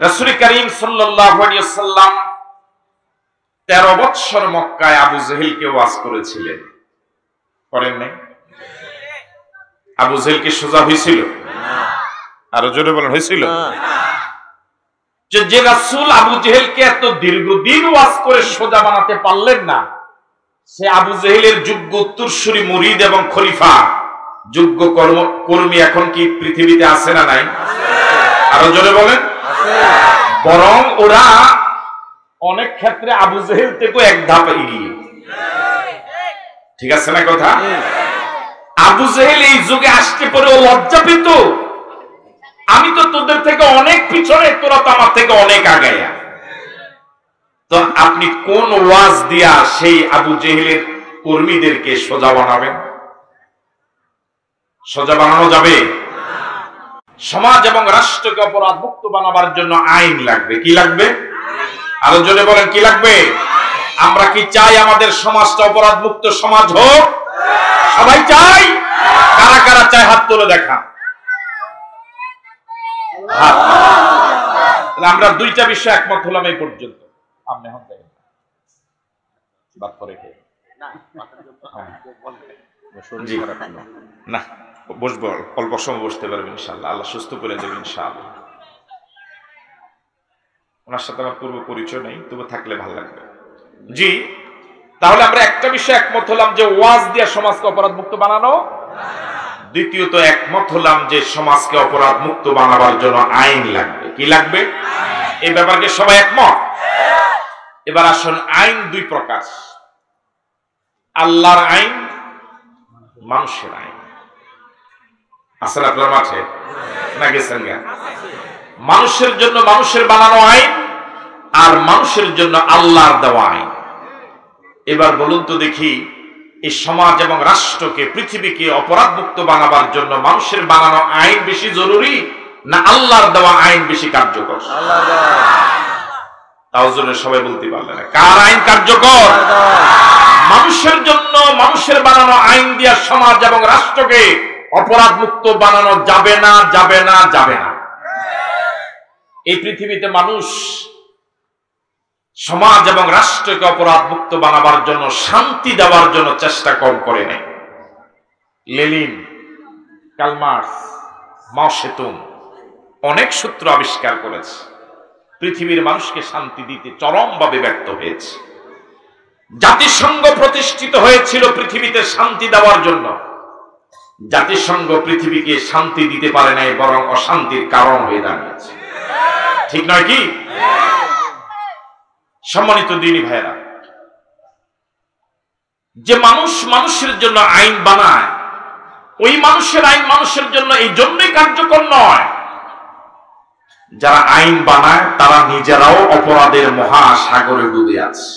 রাসূল করিম সাল্লাল্লাহু আলাইহি ওয়াসাল্লাম 13 বছর মক্কায় আবু জেহেলকে ওয়াজ করেছিলেন, করেন নাই? আবু জেহেল কি সোজা হয়েছিল? আরো জোরে বলেন, হয়েছিল? যে রাসূল আবু জেহেলকে এত দীর্ঘদিন ওয়াজ করে সোজা বানাতে পারলেন না, সে আবু জেহেলের যোগ্য উত্তরসূরি মুরিদ এবং খলিফা, যোগ্য কর্মী এখন কি পৃথিবীতে আছে না নাই? আরো জোরে বলেন। বরং ওরা অনেক ক্ষেত্রে আবু জেহেল থেকে এক ধাপ এগিয়ে। ঠিক আছে না কথা? আবু জেহেল এই যুগে আসতে পরে ও লজ্জা পেত, আমি তো তোদের থেকে অনেক পিছনে, তোরা তো আমার থেকে অনেক আগায়া। তো আপনি কোন ওয়াজ দিয়া সেই আবু জেহেলের কর্মীদেরকে সোজা বানাবেন? সোজা বানানো যাবে? সমাজ এবং রাষ্ট্রকে অপরাধ মুক্ত বানাবার জন্য আইন লাগবে। কি লাগবে? আরো জোরে বলেন, কি লাগবে? আমরা কি চাই আমাদের সমাজটা অপরাধ মুক্ত সমাজ হোক? সবাই চাই? কারা কারা চাই হাত তুলে দেখা। আমরা দুইটা বিষয় একমত হলাম এই পর্যন্ত। আপনি হন না, বসবো, অল্প সময় বসতে পারবেন ইনশাআল্লাহ, আল্লাহ সুস্থ করে দেবেন ইনশাআল্লাহ। ওনার সাথে আমার পূর্ব পরিচয় নেই, তবে থাকলে ভালো লাগবে। জি, তাহলে আমরা একটা বিষয় একমত হলাম যে ওয়াজ দিয়ে সমাজকে অপরাধ মুক্ত বানানো। দ্বিতীয়ত একমত হলাম যে সমাজকে অপরাধ মুক্ত বানাবার জন্য আইন লাগবে। কি লাগবে? এই ব্যাপারে সবাই একমত? এবার আসুন, আইন দুই প্রকার, আল্লাহর আইন, মানুষের আইন। আসলে আপনার মাঠে না গেছেন গা? মানুষের জন্য মানুষের বানানো আইন, আর মানুষের জন্য আল্লাহর দেওয়া আইন। এবার বলুন তো দেখি, এই সমাজ এবং রাষ্ট্রকে, পৃথিবীকে অপরাধ মুক্ত বানাবার জন্য মানুষের বানানো আইন বেশি জরুরি না আল্লাহর দেওয়া আইন বেশি কার্যকর? তাও জন্য সবাই বলতে পারলে না কার আইন কার্যকর? মানুষের জন্য মানুষের বানানো আইন দিয়া সমাজ এবং রাষ্ট্রকে অপরাধ মুক্ত বানানো যাবে না, যাবে না, যাবে না। এই পৃথিবীতে মানুষ সমাজ এবং রাষ্ট্রকে অপরাধ মুক্ত বানাবার জন্য, শান্তি দেওয়ার জন্য চেষ্টা কম করে নেয়। লেনিন, কার্ল মার্কস, মাও সেতুং অনেক সূত্র আবিষ্কার করেছে, পৃথিবীর মানুষকে শান্তি দিতে চরমভাবে ব্যর্থ হয়েছে। জাতিসংঘ প্রতিষ্ঠিত হয়েছিল পৃথিবীতে শান্তি দেওয়ার জন্য, জাতিসংঘ পৃথিবীকে শান্তি দিতে পারে নাই, বরং অশান্তির কারণ হয়ে দাঁড়িয়েছে। ঠিক নয় কি? সম্মানিত দিনী ভাইরা, যে মানুষ মানুষের জন্য আইন বানায়, ওই মানুষের আইন মানুষের জন্য এই জন্যই কার্যকর নয়। যারা আইন বানায় তারা নিজেরাও অপরাধের মহাসাগরে ডুবে আছে।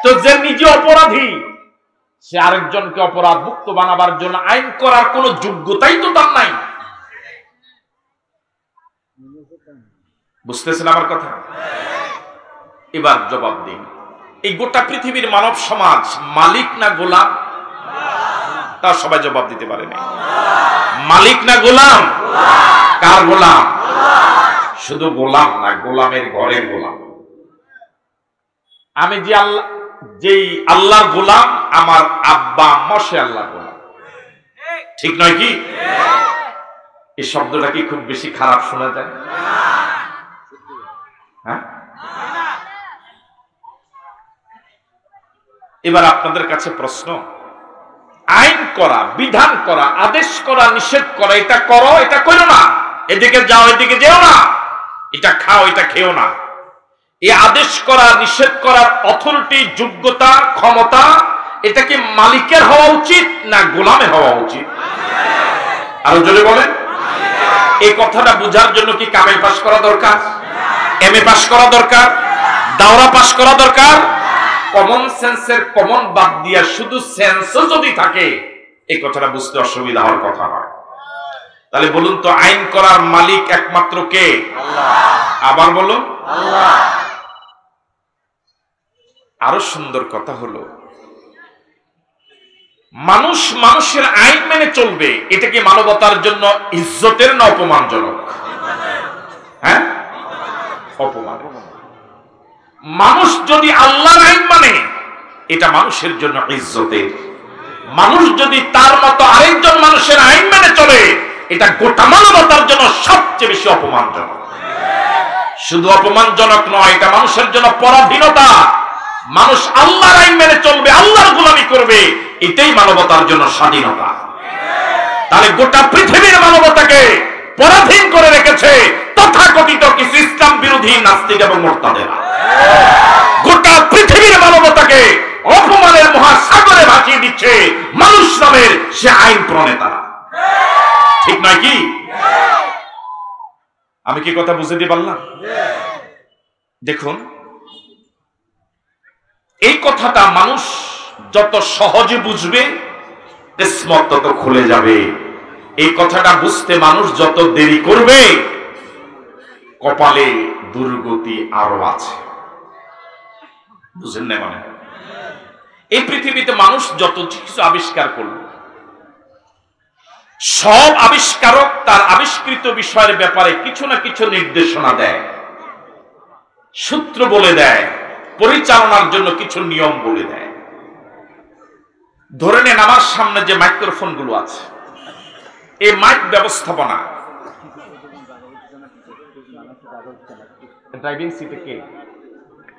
তো যে নিজে অপরাধী, সে আরেকজনকে অপরাধ মুক্ত বানাবার জন্য আইন করার কোন যোগ্যতাই তো তার নাই। বুঝতেছেন আমার কথা? এবার জবাব দিন, এই গোটা পৃথিবীর মানব সমাজ মালিক না গোলাম? তা সবাই জবাব দিতে পারে না। মালিক না গোলাম? কার গোলাম? শুধু গোলাম না, গোলামের ঘরের গোলাম। আমি যেই আল্লাহর গোলাম, আমার আব্বা আম্মা সে আল্লাহর গোলাম। ঠিক নয় কি? এই শব্দটা কি খুব বেশি খারাপ শোনা যায়? হ্যাঁ? এবার আপনাদের কাছে প্রশ্ন, আইন করা, বিধান করা, আদেশ করা, নিষেধ করা, এটা করো, এটা করো না, এদিকে যাও, এদিকে যেও না, এটা খাও, এটা খেও না, এই আদেশ করা, নিষেধ করার অথরিটি, যোগ্যতা, ক্ষমতা, এটা কি মালিকের হওয়া উচিত না গোলামের হওয়া উচিত? আরো জোরে বলেন। এই কথাটা বোঝার জন্য কি কামেল পাস করা দরকার? এমএ পাস করা দরকার? দাওরা পাস করা দরকার? কমন সেন্সের কমন বাদ দিয়া শুধু সেন্সও যদি থাকে, এই কথাটা বুঝতে অসুবিধা হওয়ার কথা নয়। তাহলে বলুন তো, আইন করার মালিক একমাত্র কে? আল্লাহ। আবার বলুন, আল্লাহ। আরো সুন্দর কথা হলো, মানুষ মানুষের আইন মেনে চলবে, এটা কি মানবতার জন্য ইজ্জতের না অপমানজনক? হ্যাঁ, অপমান। মানুষ যদি আল্লাহর আইন মানে এটা মানুষের জন্য ইজ্জতের। মানুষ যদি তার মতো আরেকজন মানুষের আইন মেনে চলে এটা গোটা মানবতার জন্য সবচেয়ে বেশি অপমানজনক। শুধু অপমানজনক নয়, এটা মানুষের জন্য পরাধীনতা। মানুষ আল্লাহর আইন মেনে চলবে, আল্লাহর গোলামি করবে, এটাই মানবতার জন্য স্বাধীনতা। তাহলে গোটা পৃথিবীর মানবতাকে পরাধীন করে রেখেছে তথাকথিত কিছু ইসলাম বিরোধী নাস্তিক এবং মুরতাদেরা। গোটা পৃথিবীর মানবতাকে অপমানের মহাসাগরে ভাসিয়ে দিচ্ছে মানুষ নামের সে আইন প্রণেতারা। ঠিক নয় কি? আমি কি কথা বুঝতে পারলাম? দেখুন, এই কথাটা মানুষ যত সহজে বুঝবে কিসমত তত খুলে যাবে। এই কথাটা বুঝতে মানুষ যত দেরি করবে কপালে দুর্গতি আরো আছে। বুঝেন না? মানে এই পৃথিবীতে মানুষ যত কিছু আবিষ্কার করল, সব আবিষ্কারক তার আবিষ্কৃত বিষয়ের ব্যাপারে কিছু না কিছু নির্দেশনা দেয়, সূত্র বলে দেয়, পরিচালনার জন্য কিছু নিয়ম বলে দেয়। ধরে নেন আমার সামনে যে মাইক্রোফোন গুলো আছে, এই মাইক ব্যবস্থাপনা ড্রাইভিং সিটে কে?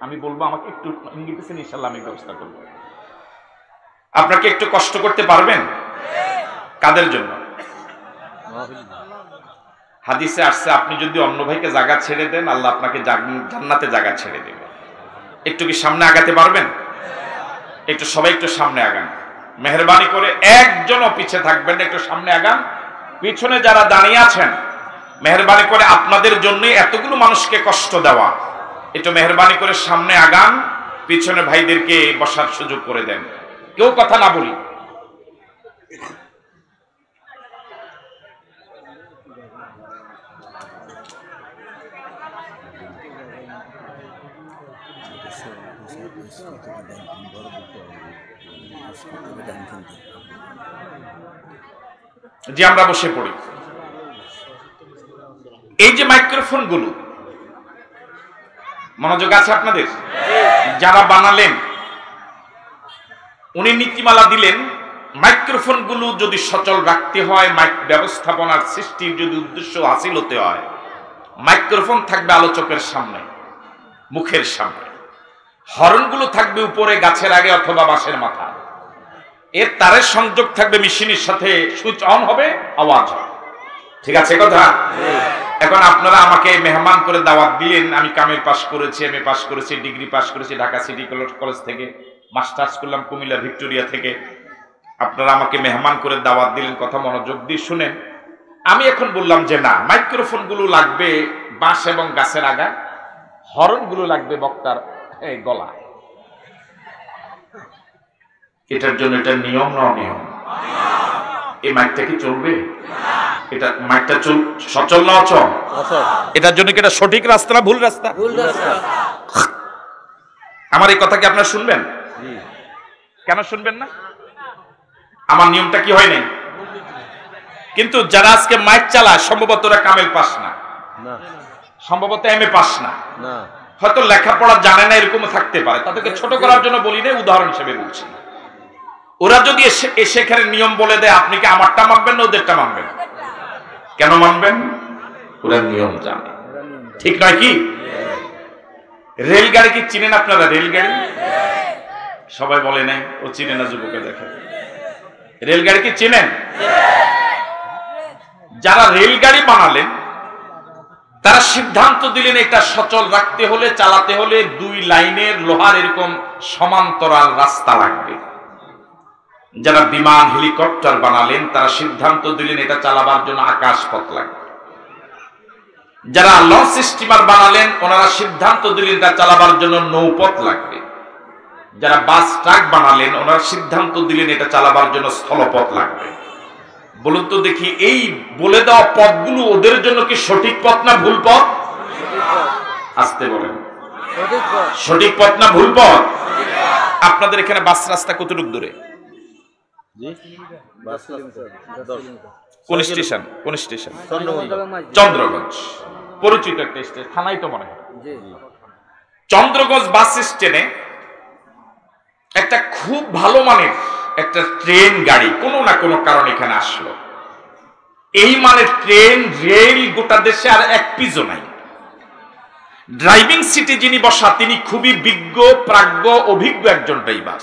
আমি বলবো আমাকে একটু ইঙ্গিত দিন, ইনশাআল্লাহ আমি ব্যবস্থা করব। আপনাকে একটু কষ্ট করতে পারবেন? কাদের জন্য? হাদিসে আসছে আপনি যদি অন্য ভাইকে জায়গা ছেড়ে দেন আল্লাহ আপনাকে জান্নাতে জায়গা ছেড়ে দেবে। একটু কি সামনে আগাতে পারবেন? একটু সবাই একটু সামনে আগান মেহরবানি করে, একজনও পিছে থাকবেন, একটু সামনে আগান। পিছনে যারা দাঁড়িয়ে আছেন মেহরবানি করে, আপনাদের জন্য এতগুলো মানুষকে কষ্ট দেওয়া, একটু মেহরবানি করে সামনে আগান, পিছনে ভাইদেরকে বসার সুযোগ করে দেন, কেউ কথা না বলি। যে আমরা বসে পড়ি। এই যে মাইক্রোফোন গুলো, মনোযোগ আছে আপনাদের? যারা বানালেন উনি নীতিমালা দিলেন, মাইক্রোফোন গুলো যদি সচল রাখতে হয়, মাইক ব্যবস্থাপনার সৃষ্টির যদি উদ্দেশ্য হাসিল হতে হয়, মাইক্রোফোন থাকবে আলোচকের সামনে, মুখের সামনে। হর্নগুলো থাকবে উপরে গাছের আগে অথবা বাঁশের মাথা। এর তারের সংযোগ থাকবে মেশিনের সাথে, সুইচ অন হবে, আওয়াজ হবে। ঠিক আছে কথা? এখন আপনারা আমাকে মেহমান করে দাওয়াত দিলেন, আমি কামের পাস করেছি, এমএ পাস করেছি, ডিগ্রি পাস করেছি ঢাকা সিটি কলেজ থেকে, মাস্টার্স করলাম কুমিল্লা ভিক্টোরিয়া থেকে। আপনারা আমাকে মেহমান করে দাওয়াত দিলেন, কথা মনোযোগ দিয়ে শুনেন। আমি এখন বললাম যে না, মাইক্রোফোন গুলো লাগবে বাঁশ এবং গাছের আগা, হর্ন গুলো লাগবে বক্তার গলা। এটার জন্য এটা নিয়ম না অনিয়ম? এই মাইকটা কি চলবে? এটা মাইকটা সচল না অচল? এটার জন্য কি এটা সঠিক রাস্তা না ভুল রাস্তা? আমার এই কথা কি আপনারা শুনবেন? কেন শুনবেন না? আমার নিয়মটা কি হয় নাই? কিন্তু যারা আজকে মাইক চালায় সম্ভবত ওরা কামেল পাস না, সম্ভবত এমএ পাস না, হয়তো লেখাপড়া জানে না, এরকম থাকতে পারে। তাদেরকে ছোট করার জন্য বলি না, উদাহরণ হিসেবে বলছি। ওরা যদি সেখানে নিয়ম বলে দেয়, আপনি কি আমারটা মানবেন না ওদেরটা মানবেন? কেন মানবেন? ওরা নিয়ম জানে। ঠিক নয় কি? রেলগাড়ি কি চিনেন আপনারা? রেলগাড়ি সবাই বলে নাই, ও চিনে না, যুবকে দেখে। রেলগাড়ি কি চিনেন? যারা রেলগাড়ি বানালেন তারা সিদ্ধান্ত দিলেন এটা সচল রাখতে হলে, চালাতে হলে 2 লাইনের লোহার এরকম সমান্তরাল রাস্তা লাগবে। যারা বিমান হেলিকপ্টার বানালেন তারা সিদ্ধান্ত দিলেন এটা চালাবার জন্য আকাশ পথ লাগবে। যারা লঞ্চ স্টিমার বানালেন ওনারা সিদ্ধান্ত দিলেন এটা চালাবার জন্য নৌপথ লাগবে। যারা বাস ট্রাক বানালেন ওনারা সিদ্ধান্ত দিলেন এটা চালাবার জন্য স্থলপথ লাগবে। বলুন তো দেখি, এই বলে দেওয়া পথগুলো ওদের জন্য কি সঠিক পথ না ভুল পথ? আসতে বলেন, সঠিক পথ না ভুল পথ? আপনাদের এখানে বাস রাস্তা কতটুকু দূরে? কোন স্টেশন? চন্দ্রগঞ্জ। পরিচিত একটা স্টেশন, থানাই তো মনে হয়। চন্দ্রগঞ্জ বাস স্ট্যান্ডে একটা খুব ভালো মানের একটা ট্রেন গাড়ি কোনো না কোনো কারণে এখানে আসলো। এই মানের ট্রেন রেল গোটা দেশে আর এক পিসও নাই। ড্রাইভিং সিটে যিনি বসা তিনি খুবই বিজ্ঞ প্রাজ্ঞ অভিজ্ঞ একজন ড্রাইভার।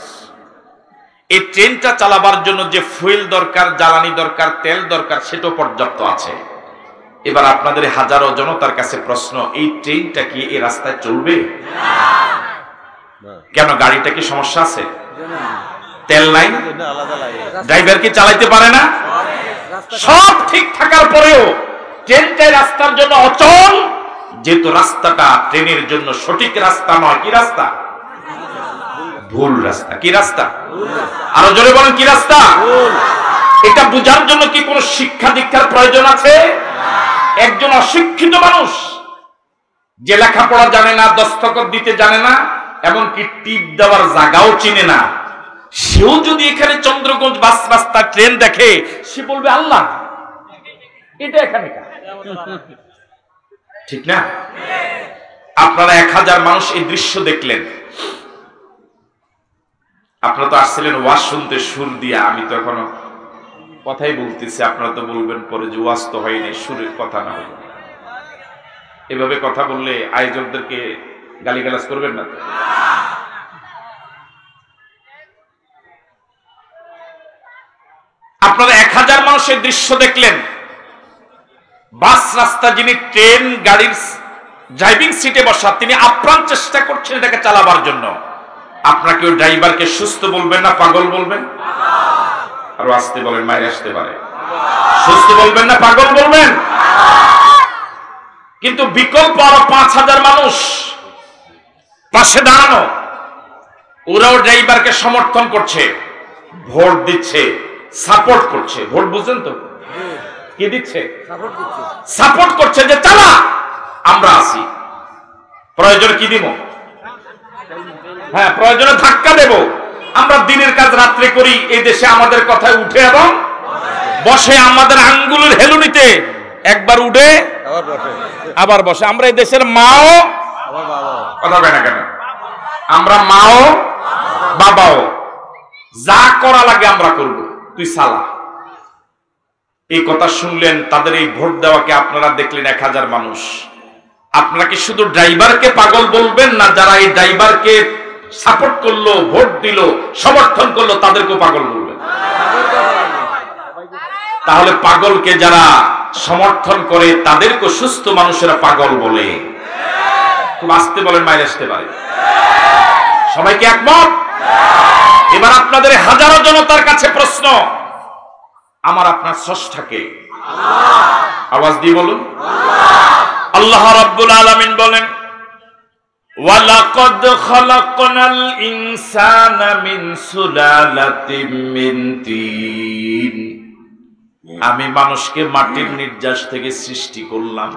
এই ট্রেনটা চালাবার জন্য যে ফুয়েল দরকার, জ্বালানি দরকার, তেল দরকার সেটাও পর্যাপ্ত আছে। এবার আপনাদের হাজারো জনতার কাছে প্রশ্ন, এই ট্রেনটা কি এই রাস্তায় চলবে? কেন, গাড়িটা কি সমস্যা আছে? তেল নাই, ড্রাইভার কি চালাইতে পারে না? সব ঠিক থাকার পরেও ট্রেনটা রাস্তার জন্য অচল, যেহেতু রাস্তাটা ট্রেনের জন্য সঠিক রাস্তা নয়। কি রাস্তা? ভুল রাস্তা। কি রাস্তা? আরো জোরে বলেন, কি রাস্তা? এটা বোঝার জন্য কি কোনো শিক্ষা দীক্ষার প্রয়োজন আছে? একজন অশিক্ষিত মানুষ যে লেখাপড়া জানে না, দস্তখত দিতে জানে না, এমনকি টিপ দেওয়ার জায়গাও চিনে না, সেও যদি এখানে চন্দ্রগঞ্জ বাস রাস্তা ট্রেন দেখে, সে বলবে আল্লাহ এটা এখানে ঠিক না? আপনারা 1000 মানুষ এই দৃশ্য দেখলেন। আপনারা তো আসছিলেন ওয়াজ শুনতে সুর দিয়া, আমি তো এখনো কথাই বলতেছি। আপনারা তো বলবেন পরে যে ওয়াজ তো হয়নি, সুরের কথা না হলো। এভাবে কথা বললে আয়োজকদেরকে গালিগালাজ করবেন না? আপনারা 1000 মানুষের দৃশ্য দেখলেন। বাস রাস্তা যিনি ট্রেন গাড়ির ড্রাইভিং সিটে বসা, তিনি আপ্রাণ চেষ্টা করছেন এটাকে চালাবার জন্য। আপনাকে ওই ড্রাইভারকে সুস্থ বলবেন না পাগল বলবেন? আরো আসতে বলেন, মায়ের আসতে পারে। সুস্থ বলবেন না পাগল বলবেন? কিন্তু বিকল্প আরো 5000 মানুষ পাশে দাঁড়ানো, ওরাও ড্রাইভারকে সমর্থন করছে, ভোট দিচ্ছে, সাপোর্ট করছে। ভোট বুঝেন তো? কি দিচ্ছে? সাপোর্ট করছে যে চালা, আমরা আছি, প্রয়োজনে কি দিব? হ্যাঁ, প্রয়োজনে ধাক্কা দেব। আমরা দিনের কাজ রাত্রে করি, এই দেশে আমাদের কথায় উঠে এবং বসে। আমাদের আঙ্গুলের হেলুনিতে একবার উঠে আবার বসে। আমরা এই দেশের মাও, কথা বলে না কেন, আমরা মাও বাবাও, যা করা লাগে আমরা করব, তুই সালা। এই কথা শুনলেন, তাদের এই ভোট দেওয়াকে আপনারা দেখলেন 1000 মানুষ। আপনারা কি শুধু ড্রাইভারকে পাগল বলবেন, না যারা এই ড্রাইভারকে সাপোর্ট করলো, ভোট দিল, সমর্থন করলো, তাদেরকেও পাগল বলবেন? তাহলে পাগলকে যারা সমর্থন করে তাদেরকে সুস্থ মানুষেরা পাগল বলে। খুব আসতে বলেন, মাইল আসতে পারে। সবাইকে একমত? এবার আপনাদের হাজারো জনতার কাছে প্রশ্ন, আমার আপনার স্রষ্টাকে আওয়াজ দিয়ে বলুন। আল্লাহ রাব্বুল আলামিন বলেন, ওয়ালাকাদ খালাকনাল ইনসানা মিন সুলালাতিন মিন তিন। আমি মানুষকে মাটির নির্যাস থেকে সৃষ্টি করলাম।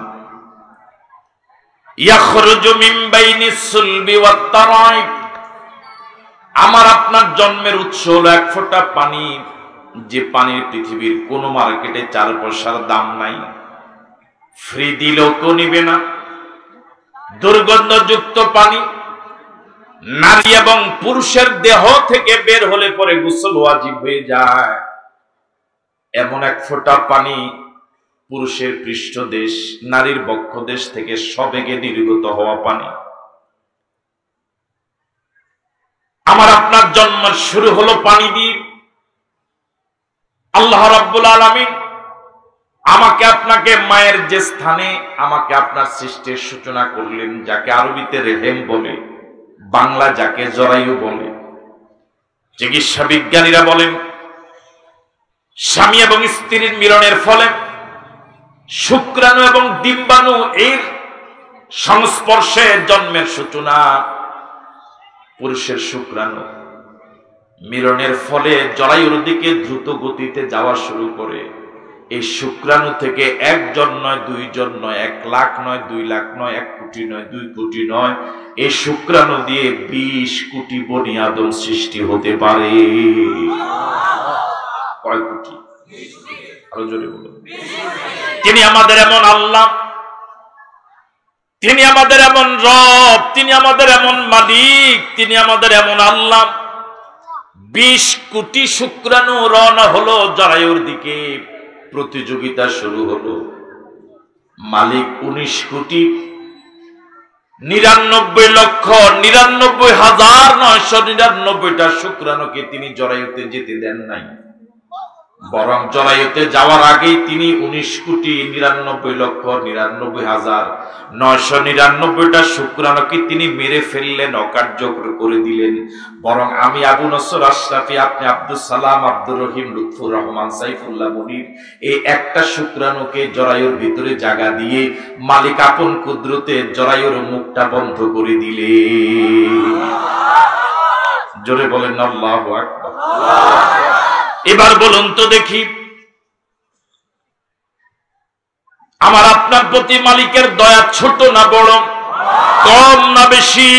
ইয়াখরুজু মিন বাইনিস সুলবি ওয়াত তারাইব। আমার আপনার জন্মের উৎস হলো এক ফোঁটা পানি, যে পানির পৃথিবীর কোন মার্কেটে 4 পয়সার দাম নাই, ফ্রি দিলেও তো নিবে না। দুর্গন্ধযুক্ত পানি, নারী এবং পুরুষের দেহ থেকে বের হলে পরে গোসল ওয়াজিব হয়ে যায়। এমন এক ফোঁটা পানি পুরুষের পৃষ্ঠদেশ, নারীর বক্ষদেশ থেকে সবেগে নির্গত হওয়া পানি। আমার আপনার জন্ম শুরু হলো পানি দিয়ে। আল্লাহ রাব্বুল আলামিন আমাকে আপনাকে মায়ের যে স্থানে আমাকে আপনার সৃষ্টির সূচনা করলেন, যাকে আরবিতে রেহেম বলে, বাংলা যাকে জরায়ু বলে, চিকিৎসা বিজ্ঞানীরা বলেন স্বামী এবং স্ত্রীর মিলনের ফলে শুক্রাণু এবং ডিম্বাণু এর সংস্পর্শে জন্মের সূচনা। পুরুষের শুক্রাণু মিলনের ফলে জরায়ুর দিকে দ্রুত গতিতে যাওয়া শুরু করে। এই শুক্রাণু থেকে 1 জন নয়, 2 জন নয়, 1 লাখ নয়, 2 লাখ নয়, 1 কোটি নয়, 2 কোটি নয়, এই শুক্রাণু দিয়ে 20 কোটি বনি আদম সৃষ্টি হতে পারে। কয় কোটি? আরো জোরে বলুন। তিনি আমাদের এমন আল্লাহ তিনি আমাদের এমন রব, তিনি আমাদের এমন মালিক, তিনি আমাদের এমন আল্লাহ। 20 কোটি শুক্রাণু রওনা হলো জরায়ুর দিকে, প্রতিযোগিতা শুরু হলো। মালিক 19,99,99,999টা শুক্রাণুকে তিনি জরায়ুতে যেতে দেন নাই, বরং জরায়ুতে যাওয়ার আগেই তিনি 19,99,99,999টা শুক্রাণুকে তিনি মেরে ফেললেন, অকার্যকর করে দিলেন। বরং আমি আবু নসর আশরাফি, আপনি আব্দুল সালাম, আব্দুর রহিম, লুৎফুর রহমান, সাইফুল্লাহ মনির, এই একটা শুক্রাণুকে জরায়ুর ভিতরে জায়গা দিয়ে মালিক আপন কুদরতে জরায়ুর মুখটা বন্ধ করে দিলেন। জোরে বলেন আল্লাহু আকবার। এবার বলুন তো দেখি, আমার আপনার প্রতি মালিকের দয়া ছোট না বড়, কম না বেশি?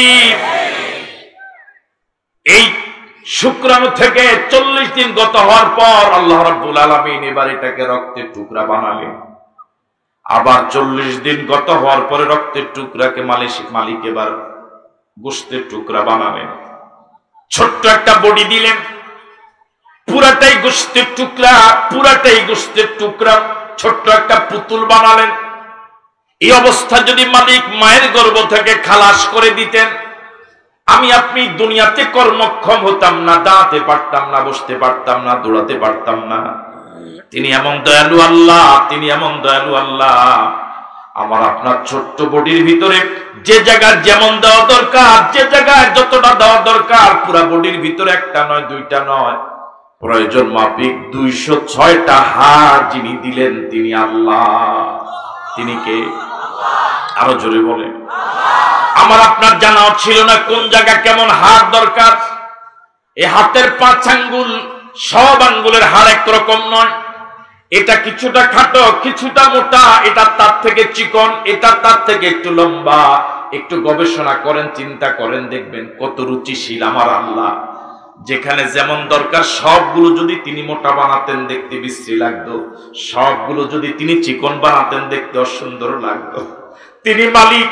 এই শুক্রাণু থেকে 40 দিন গত হওয়ার পর আল্লাহ রাব্বুল আলামিন এবার এটাকে রক্তের টুকরা বানালেন। আবার 40 দিন গত হওয়ার পরে রক্তের টুকরাকে মালিক এবার গোশতের টুকরা বানালেন। ছোট্ট একটা বডি দিলেন, পুরাটাই গোশতের টুকরা, পুরাটাই গোশতের টুকরা, ছোট্ট একটা পুতুল বানালেন। এই অবস্থা যদি মালিক মায়ের গর্ভ থেকে খালাস করে দিতেন, আমি আপনি দুনিয়াতে কর্মক্ষম হতাম না, দাঁড়াতে পারতাম না, বসতে পারতাম না, দৌড়াতে পারতাম না। তিনি এমন দয়ালু আল্লাহ, তিনি এমন দয়ালু আল্লাহ। আমার আপনার ছোট্ট বডির ভিতরে যে জায়গায় যেমন দেওয়া দরকার, যে জায়গায় যতটা দেওয়া দরকার, পুরা বডির ভিতরে একটা নয়, দুইটা নয়, প্রয়োজন মাফিক 206টা হাড় যিনি দিলেন তিনি আল্লাহ। তিনি কে? আরো জোরে বলেন। আমার আপনার জানা ছিল না কোন জায়গা কেমন হাড় দরকার। এই হাতের 5 আঙ্গুল, সব আঙ্গুলের হাড় একরকম নয়। এটা কিছুটা খাটো, কিছুটা মোটা, এটা তার থেকে চিকন, এটা তার থেকে একটু লম্বা। একটু গবেষণা করেন, চিন্তা করেন, দেখবেন কত রুচিশীল আমার আল্লাহ। যেখানে যেমন দরকার সবগুলো যদি তিনি মোটা বানাতেন দেখতে বিশ্রী লাগতো, সবগুলো যদি তিনি চিকন বানাতেন দেখতে অসুন্দর লাগতো। তিনি মালিক,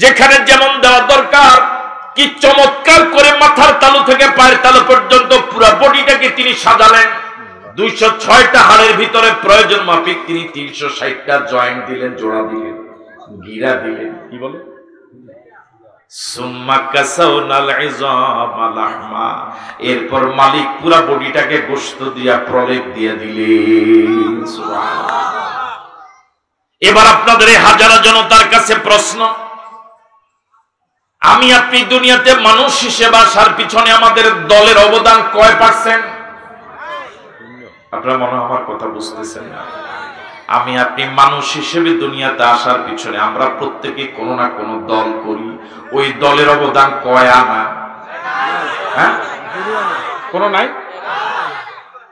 যেখানে যেমন দেওয়া দরকার কি চমৎকার করে মাথার তালু থেকে পায়ের তালু পর্যন্ত পুরো বডিটাকে তিনি সাজালেন। 206টা হাড়ের ভিতরে প্রয়োজন মাফিক তিনি 360টা জয়েন্ট দিলেন, জোড়া দিলেন, গিরা দিলেন। কি বলে? এরপর মালিক পুরা বডিটাকে গোশত দিয়া প্রলেপ দিয়ে দিলেন। এবার আপনাদের এই হাজারা জনতার কাছে প্রশ্ন, আমি আপনি দুনিয়াতে মানুষ হিসেবে আসার পিছনে আমাদের দলের অবদান কয় %? আপনারা মনে হয় আমার কথা বুঝতেছেন না। আমি আপনি মানুষ হিসেবে দুনিয়াতে আসার পিছনে আমরা প্রত্যেকে কোনো না কোনো দল করি। ওই দলের অবদান কয় আনা? হ্যাঁ, কোনো নাই।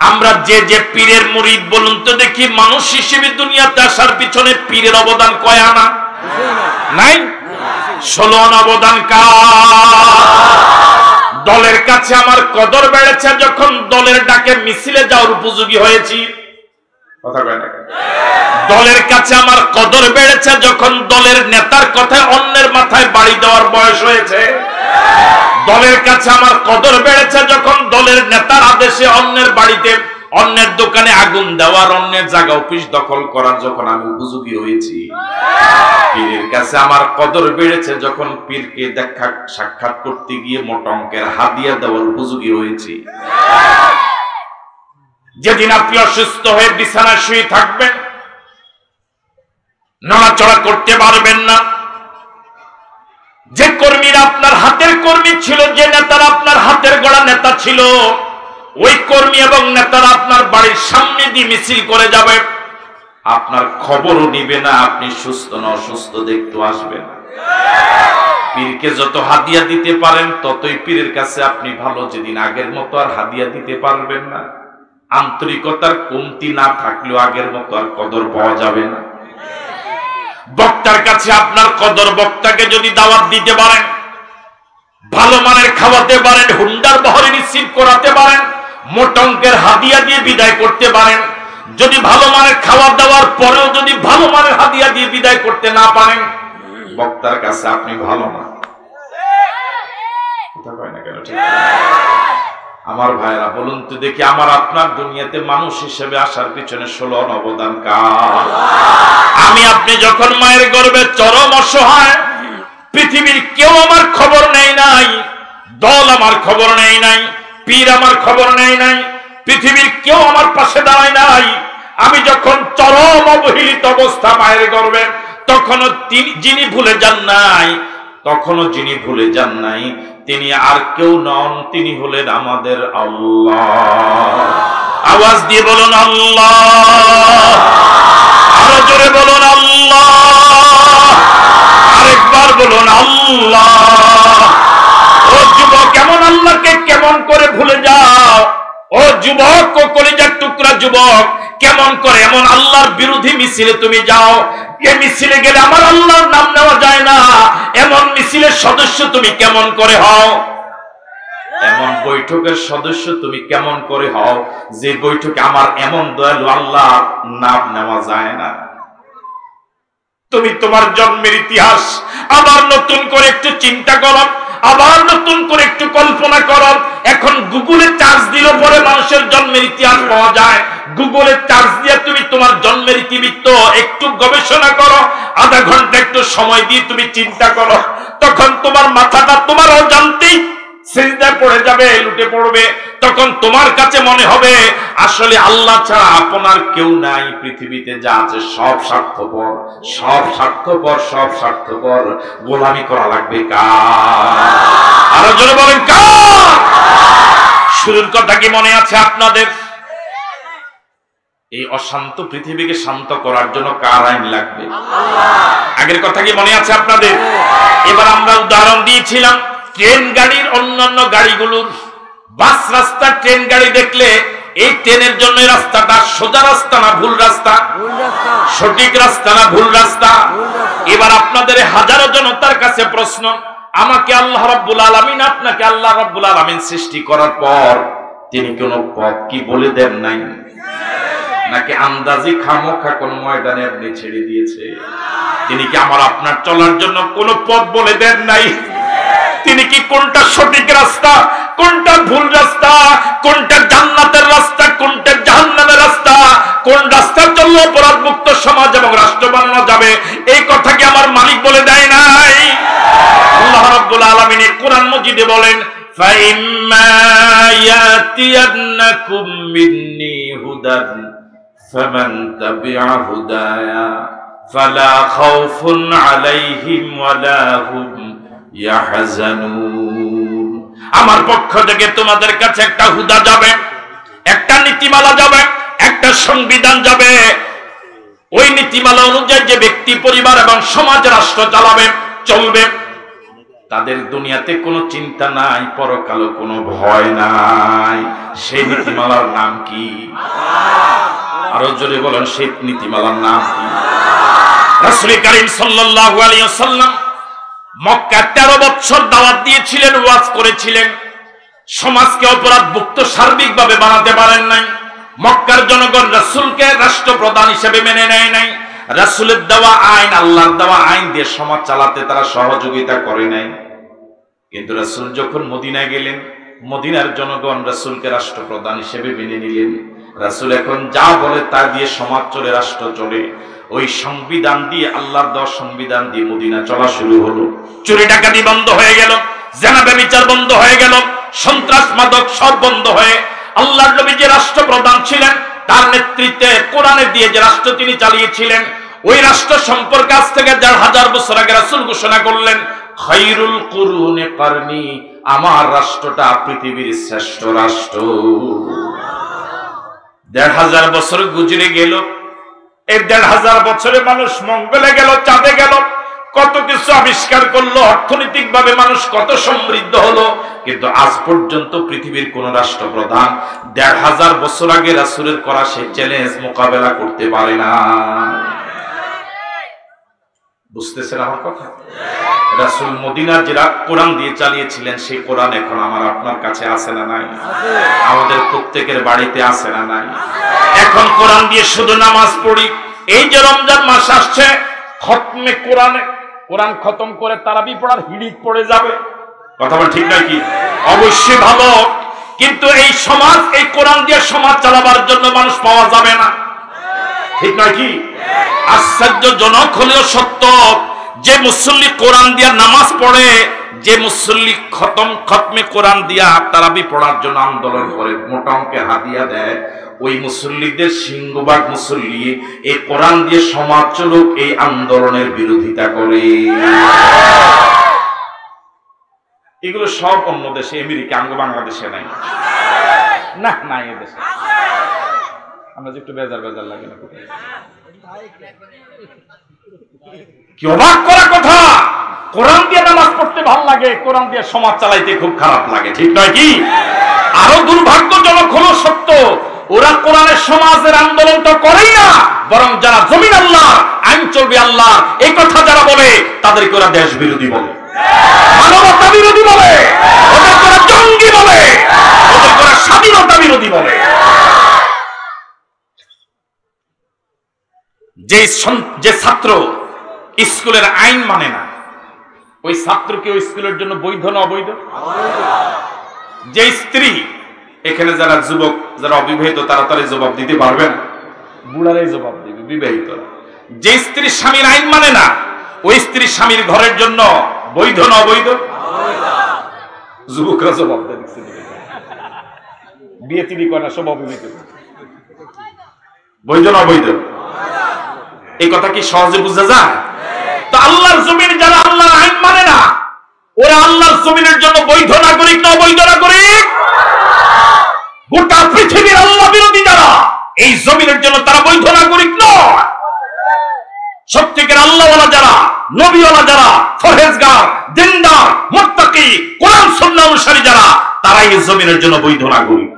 আমরা যে যে পীরের মুরিদ বলুন তো দেখি, মানুষ হিসেবে দুনিয়াতে আসার পিছনে পীরের অবদান কয় আনা? নাই। 16 আনা অবদান কার? দলের কাছে আমার কদর বেড়েছে যখন দলের ডাকে মিছিলে যাওয়ার উপযোগী হয়েছি। কথা কয় না? দলের কাছে আমার কদর বেড়েছে যখন দলের নেতার কথায় অন্যের মাথায় বাড়ি দেওয়ার বয়স হয়েছে। দলের কাছে আমার কদর বেড়েছে যখন দলের নেতার আদেশে অন্যের বাড়িতে, অন্যের দোকানে আগুন দেওয়ার, অন্যের জায়গা অফিস দখল করার যখন আমি উপযোগী হয়েছি। পীরের কাছে আমার কদর বেড়েছে যখন পীরকে দেখা সাক্ষাৎ করতে গিয়ে মোটা অঙ্কের হাদিয়া দেওয়ার উপযোগী হয়েছি। যেদিন আপনি অসুস্থ হয়ে বিছানায় শুয়ে থাকবেন, নড়াচড়া করতে পারবেন না, যে কর্মীরা আপনার হাতের কর্মী ছিল, যে নেতারা আপনার হাতের গড়া নেতা ছিল, ওই কর্মী এবং নেতারা আপনার বাড়ির সামনে দিয়ে মিছিল করে যাবে, আপনার খবরও নিবে না, আপনি সুস্থ না অসুস্থ দেখতে আসবেন। পীরকে যত হাদিয়া দিতে পারেন ততই পীরের কাছে আপনি ভালো। যেদিন আগের মতো আর হাদিয়া দিতে পারবেন না, আন্তরিকতার কমতি না থাকলেও আগের মতো আর কদর পাওয়া যাবে না। বক্তার কাছে আপনার কদর, বক্তাকে যদি দাওয়াত দিতে পারেন, ভালো মানের খাওয়াতে পারেন, হুন্ডার বহরে রিসিভ করাতে পারেন, মোটা অঙ্কের হাদিয়া দিয়ে বিদায় করতে পারেন, যদি ভালো মানের খাওয়া দাওয়ার পরেও যদি ভালো মানের হাদিয়া দিয়ে বিদায় করতে না পারেন, বক্তার কাছে আপনি ভালো না। আমার ভাইরা বলুন তো দেখি, আমার আপনার দুনিয়াতে মানুষ হিসেবে আসার পিছনে 16 অবদান কার? আমি আপনি যখন মায়ের গর্ভে চরম অসহায়, পৃথিবীর কেউ আমার খবর নেই নাই, দল আমার খবর নেই নাই, পীর আমার খবর নেই নাই, পৃথিবীর কেউ আমার পাশে দাঁড়ায় নাই। আমি যখন চরম অবহেলিত অবস্থা মায়ের গর্ভে, তখনও যিনি ভুলে যান নাই, তিনি আর কেউ নন, তিনি হলেন আমাদের আল্লাহ। আওয়াজ দিয়ে বলুন আল্লাহ, আরো জোরে বলুন আল্লাহ, আরেকবার বলুন আল্লাহ। ও যুবক, কেমন আল্লাহকে কেমন করে ভুলে যাও? ও যুবক, ও কলিজার টুকরা যুবক, কেমন করে এমন আল্লাহর বিরোধী মিছিলে তুমি যাও? যে মিছিলে গেলে আমার আল্লাহর নাম নেওয়া যায় না, এমন মিছিলের সদস্য তুমি কেমন করে হও? এমন বৈঠকের সদস্য তুমি কেমন করে হও যে বৈঠকে আমার এমন দয়ালু আল্লাহর নাম নেওয়া যায় না? তুমি তোমার জন্মের ইতিহাস আবার নতুন করে একটু চিন্তা করো, আবার নতুন করে একটু কল্পনা করো। এখন গুগলে চার্জ দিলে পরে মানুষের জন্মের ইতিহাস পাওয়া যায়। গুগলে চার্জ দিয়ে তুমি তোমার জন্মের ইতিবৃত্ত একটু গবেষণা করো, আধা ঘন্টা একটু সময় দিয়ে তুমি চিন্তা করো, তখন তোমার মাথাটা তোমার অজান্তেই সিজদায় পড়ে যাবে, লুটে পড়বে। তখন তোমার কাছে মনে হবে আসলে আল্লাহ ছাড়া আপনার কেউ নাই পৃথিবীতে, যা আছে সব স্বার্থপর, সব স্বার্থপর, সব স্বার্থপর। গোলামি করা লাগবে কার? আরো জোরে বলেন কার? শুরুর কথা কি মনে আছে আপনাদের? এই অশান্ত পৃথিবীকে শান্ত করার জন্য কার আইন লাগবে? আগের কথা কি মনে আছে আপনাদের? এবার আমরা উদাহরণ দিয়েছিলাম ট্রেন গাড়ির, অন্যান্য গাড়িগুলোর। বাস রাস্তা, ট্রেন গাড়ি দেখলে এই ট্রেনের জন্য রাস্তাটা সোজা রাস্তা না ভুল রাস্তা? সঠিক রাস্তা না ভুল রাস্তা? এবার আপনাদের হাজারো জনতার কাছে প্রশ্ন, আমাকে আল্লাহ রাব্বুল আলামিন, আপনাকে আল্লাহ রাব্বুল আলামিন সৃষ্টি করার পর তিনি কোন পথ কি বলে দেন নাই? নাকি আন্দাজি খামোখা কোন ময়দানে আপনি ছেড়ে দিয়েছে? তিনি কি আমার আপনার চলার জন্য কোন পথ বলে দেন নাই? তিনি কি কোনটা সঠিক রাস্তা, কোনটা ভুল রাস্তা, কোনটা জান্নাতের রাস্তা, কোনটা জাহান্নামের রাস্তা, কোন রাস্তা চললে অপরাধ মুক্ত সমাজ এবং রাষ্ট্র বানানো যাবে, এই কথা কি আমার মালিক বলে দেয় নাই? আল্লাহ রাব্বুল আলামিন কোরআন মাজিদে বলেন, ফাইম্মা ইয়াতিয়ান্নাকুম মিন্নি হুদান ফামান তাবিআ হুদায়া ফালা খাউফুন আলাইহিম ওয়ালা হুম ইয়াহজানুন। আমার পক্ষ থেকে তোমাদের কাছে একটা হুদা যাবে, একটা নীতিমালা যাবে, একটা সংবিধান যাবে। ওই নীতিমালা অনুযায়ী যে ব্যক্তি, পরিবার এবং সমাজ, রাষ্ট্র চালাবে, চলবে, তাদের দুনিয়াতে কোনো চিন্তা নাই, পরকালে কোনো ভয় নাই। সেই নীতিমালার নাম কি? আরো জোরে বলেন, সেই নীতিমালার নাম কি? রাসূল কারীম সাল্লাল্লাহু আলাইহি ওয়াসাল্লাম মক্কা 13 বছর দাওয়াত দিয়েছিলেন, ওয়াজ করেছিলেন, সমাজকে অপরাধ মুক্ত সার্বিকভাবে বানাতে পারেন নাই। মক্কার জনগণ রাসূলকে রাষ্ট্রপ্রধান হিসেবে মেনে নেয় নাই। রাসূলের দেওয়া আইন, আল্লাহর দেওয়া আইন দিয়ে সমাজ চালাতে তারা সহযোগিতা করে নাই। কিন্তু রাসূল যখন মদিনায় গেলেন, মদিনার জনগণ রাসূলকে রাষ্ট্রপ্রধান হিসেবে মেনে নিলেন। রাসূল এখন যা বলে তা দিয়ে সমাজ চলে, রাষ্ট্র চলে। ওই সংবিধান দিয়ে, আল্লাহর দেওয়া সংবিধান দিয়ে মদিনা চলা শুরু হলো। চুরি ডাকাতি বন্ধ হয়ে গেল, জেনা ব্যভিচার বন্ধ হয়ে গেল, সন্ত্রাস মাদক সব বন্ধ হয়ে আল্লাহর নবী যে রাষ্ট্রপ্রধান ছিলেন, তার নেতৃত্বে কোরআনে দিয়ে যে রাষ্ট্র তিনি চালিয়েছিলেন, ওই রাষ্ট্র সম্পর্কে আজ থেকে 1000 বছর আগে রাসূল ঘোষণা করলেন, খায়রুল কুরুনি কারনি, আমার রাষ্ট্রটা পৃথিবীর শ্রেষ্ঠ রাষ্ট্র। 1000 বছর গুজরে গেল। এই 1000 বছরে মানুষ মঙ্গলে গেল, চাঁদে গেল, কত কিছু আবিষ্কার করলো, অর্থনৈতিক ভাবে মানুষ কত সমৃদ্ধ হলো। কিন্তু আজ পর্যন্ত পৃথিবীর কোন রাষ্ট্রপ্রধান 1000 বছর আগে রাসূলের করা সেই চ্যালেঞ্জ মোকাবেলা করতে পারে না। বুঝতেছেন আমার কথা? রাসূল মদিনার যে কোরআন দিয়ে চালিয়েছিলেন, সেই কোরআন এখন আমার আপনার কাছে আছে না নাই? আমাদের প্রত্যেকের বাড়িতে আছে না নাই? এখন কোরআন দিয়ে শুধু নামাজ পড়ি। এই যে রমজান মাস আসছে, খতমে কোরআনে কোরআন খতম করে তারাবি পড়ার হিড়িক পড়ে যাবে, কথা বল ঠিক নয় কি? অবশ্যই ভালো, কিন্তু এই সমাজ, এই কোরআন দিয়ে সমাজ চালাবার জন্য মানুষ পাওয়া যাবে না, ঠিক নয় কি? আশ্চর্যজনক হলেও সত্য, যে মুসল্লি কোরআন দিয়া নামাজ পড়ে, যে মুসল্লি খতমে কোরআন দিয়া তারাবি পড়ার জন্য আন্দোলন করে, মোটা অঙ্কের হাদিয়া দেয়, ওই মুসল্লিদের সিংহভাগ মুসল্লি এই কোরআন দিয়ে সমাজ চলুক এই আন্দোলনের বিরোধিতা করে। এগুলো সব অন্য দেশে, আমেরিকা, বাংলাদেশে নাই, না নাই এদেশে। আমরা যে একটু বেজার বেজার লাগে না, কি অবাক করা কথা! কোরআন দিয়ে নামাজ পড়তে ভালো লাগে, কোরআন দিয়ে সমাজ চালাইতে খুব খারাপ লাগে, ঠিক নয় কি? আরো দুর্ভাগ্যজনক হলো সত্য, ওরা কোরআনের সমাজের আন্দোলন তো করেই না, বরং যারা জমিন আল্লাহ, আইন চলবে আল্লাহ, এই কথা যারা বলে তাদেরকে ওরা দেশ বিরোধী বলে, মানবতা বিরোধী বলে, ওদেরকে ওরা জঙ্গি বলে, ওদেরকে ওরা স্বাধীনতা বিরোধী বলে। যে ছাত্র স্কুলের আইন মানে না, ওই ছাত্রকে ওই স্কুলের জন্য বৈধ না অবৈধ? যে স্ত্রী, এখানে যারা যুবক, যারা অবিবাহিত, তারা তার জবাব দিতে পারবে না, বুড়ারাই জবাব দিবে, বিবাহিতরা। যে স্ত্রী স্বামীর আইন মানে না, ওই স্ত্রী স্বামীর ঘরের জন্য বৈধ না অবৈধ? যুবকরা জবাব দেয়, বিয়ে তিনি করে না, সব অবিবাহিত, বৈধ না অবৈধ? এই কথা কি সহজে বুঝা যায়? তো আল্লাহর জমিন যারা আল্লাহর আইন মানে না, ওরা আল্লাহর জমিনের জন্য বৈধ নাগরিক না অবৈধ নাগরিক? গোটা পৃথিবীর আল্লাহ বিরোধী যারা, এই জমিনের জন্য তারা বৈধ নাগরিক নয়। সত্যিকার আল্লাহওয়ালা যারা, নবীওয়ালা যারা, ফরহেজগার, দিনদার, মুত্তাকি, কোরআন সুন্নাহ অনুসারী যারা, তারাই এই জমিনের জন্য বৈধ নাগরিক।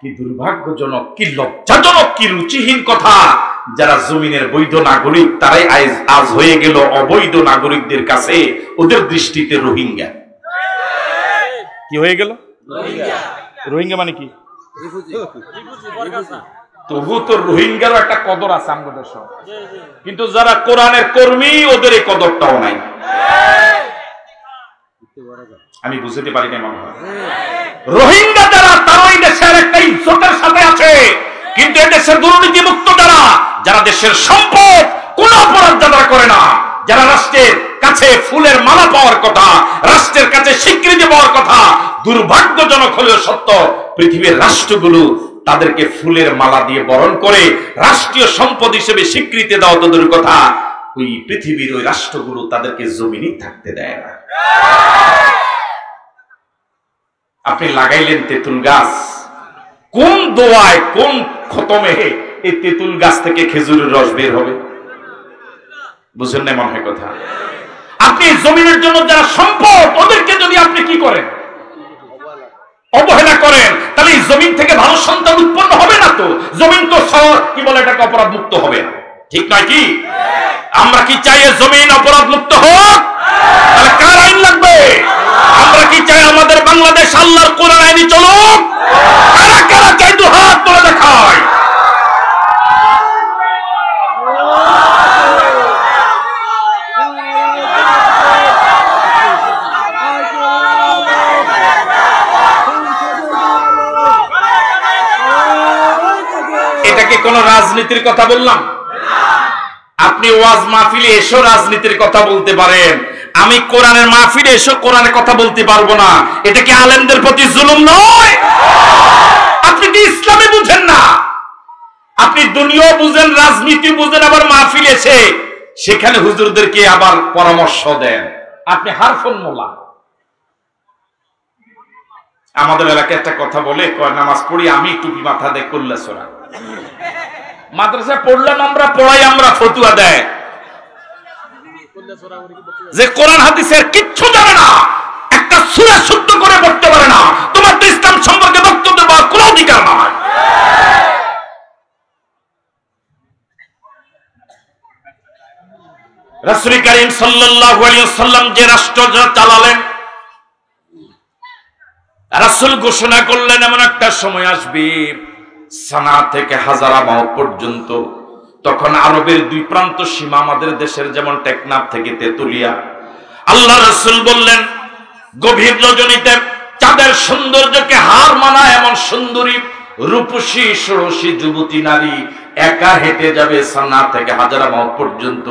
কি দুর্ভাগ্যজনক, কি লজ্জাজনক, কি রুচিহীন কথা! যারা জমিনের বৈধ নাগরিক, তারাই আজ হয়ে গেল অবৈধ নাগরিকদের কাছে, ওদের দৃষ্টিতে রোহিঙ্গা। কি হয়ে গেল? রোহিঙ্গা মানে কি? তবু তো রোহিঙ্গারও একটা কদর আছে আমাদের সব, কিন্তু যারা কোরআনের কর্মী, ওদের এই কদরটাও নাই। আমি বুঝতে পারি না, মনে হয় রোহিঙ্গা যারা, তারাই দেশের একটা ইজ্জতের সাথে আছে, কিন্তু এদেশের দুর্নীতি মুক্ত যারা, যারা দেশের সম্পদ কোন অপরাধ যারা করে না, যারা রাষ্ট্রের কাছে ফুলের মালা পাওয়ার কথা, রাষ্ট্রের কাছে স্বীকৃতি পাওয়ার কথা, দুর্ভাগ্যজনক হলেও সত্য, পৃথিবীর রাষ্ট্রগুলো তাদেরকে ফুলের মালা দিয়ে বরণ করে রাষ্ট্রীয় সম্পদ হিসেবে স্বীকৃতি দেওয়া তো দূরের কথা, ওই পৃথিবীর ওই রাষ্ট্রগুলো তাদেরকে জমিনেই থাকতে দেয় না। আপনি লাগাইলেন তেঁতুল গাছ, কোন দোয়ায়, কোন খতমে এই তেঁতুল গাছ থেকে খেজুরের রস বের হবে? বুঝেন না মনে হয় কথা? আপনি জমিনের জন্য যারা সম্পদ, ওদেরকে যদি আপনি কি করেন, অবহেলা করেন, তাহলে এই জমিন থেকে ভালো সন্তান উৎপন্ন হবে না। তো জমিন তো কি বলে, এটাকে অপরাধ মুক্ত হবে না, ঠিক নয় কি? আমরা কি চাই জমিন অপরাধ মুক্ত হোক? তাহলে কার আইন লাগবে? আমরা কি চাই আমাদের বাংলাদেশ আল্লাহর কোরআন আইনি চলুক? কারা কারা চাই, দু হাত তুলে দেখায়। এটা কি কোন রাজনীতির কথা বললাম? আপনি ওয়াজ মাহফিলে এসো রাজনীতির কথা বলতে পারেন, আমি কোরআনের মাহফিলে এসো কোরআনের কথা বলতে পারবো না। এটা কি আলেমদের প্রতি জুলুম নয়? আপনি কি ইসলামে বুঝেন না? আপনি দুনিয়া বুঝেন, রাজনীতি বুঝেন, আবার মাহফিলে এসে সেখানে হুজুরদেরকে আবার পরামর্শ দেন। আপনি হারফুন মোল্লা। আমাদের এলাকায় একটা কথা বলে, নামাজ পড়ি আমি, টুপি মাথা দেয়, করলে সোরা। মাদ্রাসায় পড়লাম আমরা, পড়াই আমরা, ফতুয়া দেয় যে কোরআন হাদিসের কিচ্ছু জানে না, একটা সূরা শুদ্ধ করে পড়তে পারে না, তোমার তো ইসলাম সম্পর্কে বক্তব্য দেওয়ার কোনো অধিকার নয়। রাসূল কারীম সাল্লাল্লাহু আলাইহি ওয়াসাল্লাম যে রাষ্ট্র চালালেন, রাসূল ঘোষণা করলেন এমন একটা সময় আসবে, সানা থেকে হাজারা মাও পর্যন্ত তখন আরবের দুই প্রান্ত সীমা আমাদের দেশের যেমন টেকনাফ থেকে তেতুলিয়া। আল্লাহ রাসূল বললেন, গভীর রজনীতে চাঁদের সৌন্দর্যকে হার মানায় এমন সুন্দরী রূপসী ষোড়শী যুবতী নারী একা হেঁটে যাবে সান্না থেকে হাজারা মাওত পর্যন্ত,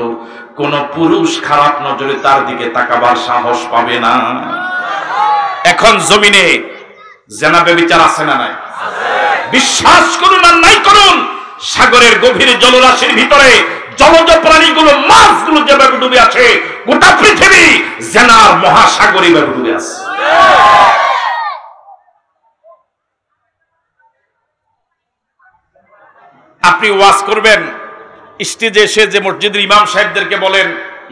কোন পুরুষ খারাপ নজরে তার দিকে তাকাবার সাহস পাবে না। এখন জমিনে জেনা ব্যভিচার আছে না নাই? বিশ্বাস করুন আর নাই করুন, সাগরের গভীর জলরাশির ভিতরে জলজ প্রাণীগুলো, মাছগুলো যেভাবে ডুবে আছে, গোটা পৃথিবী জেনার মহাসাগরে ডুবে আছে। আপনি ওয়াজ করবেন, স্টেজে এসে যে মসজিদের ইমাম সাহেবদেরকে বলেন,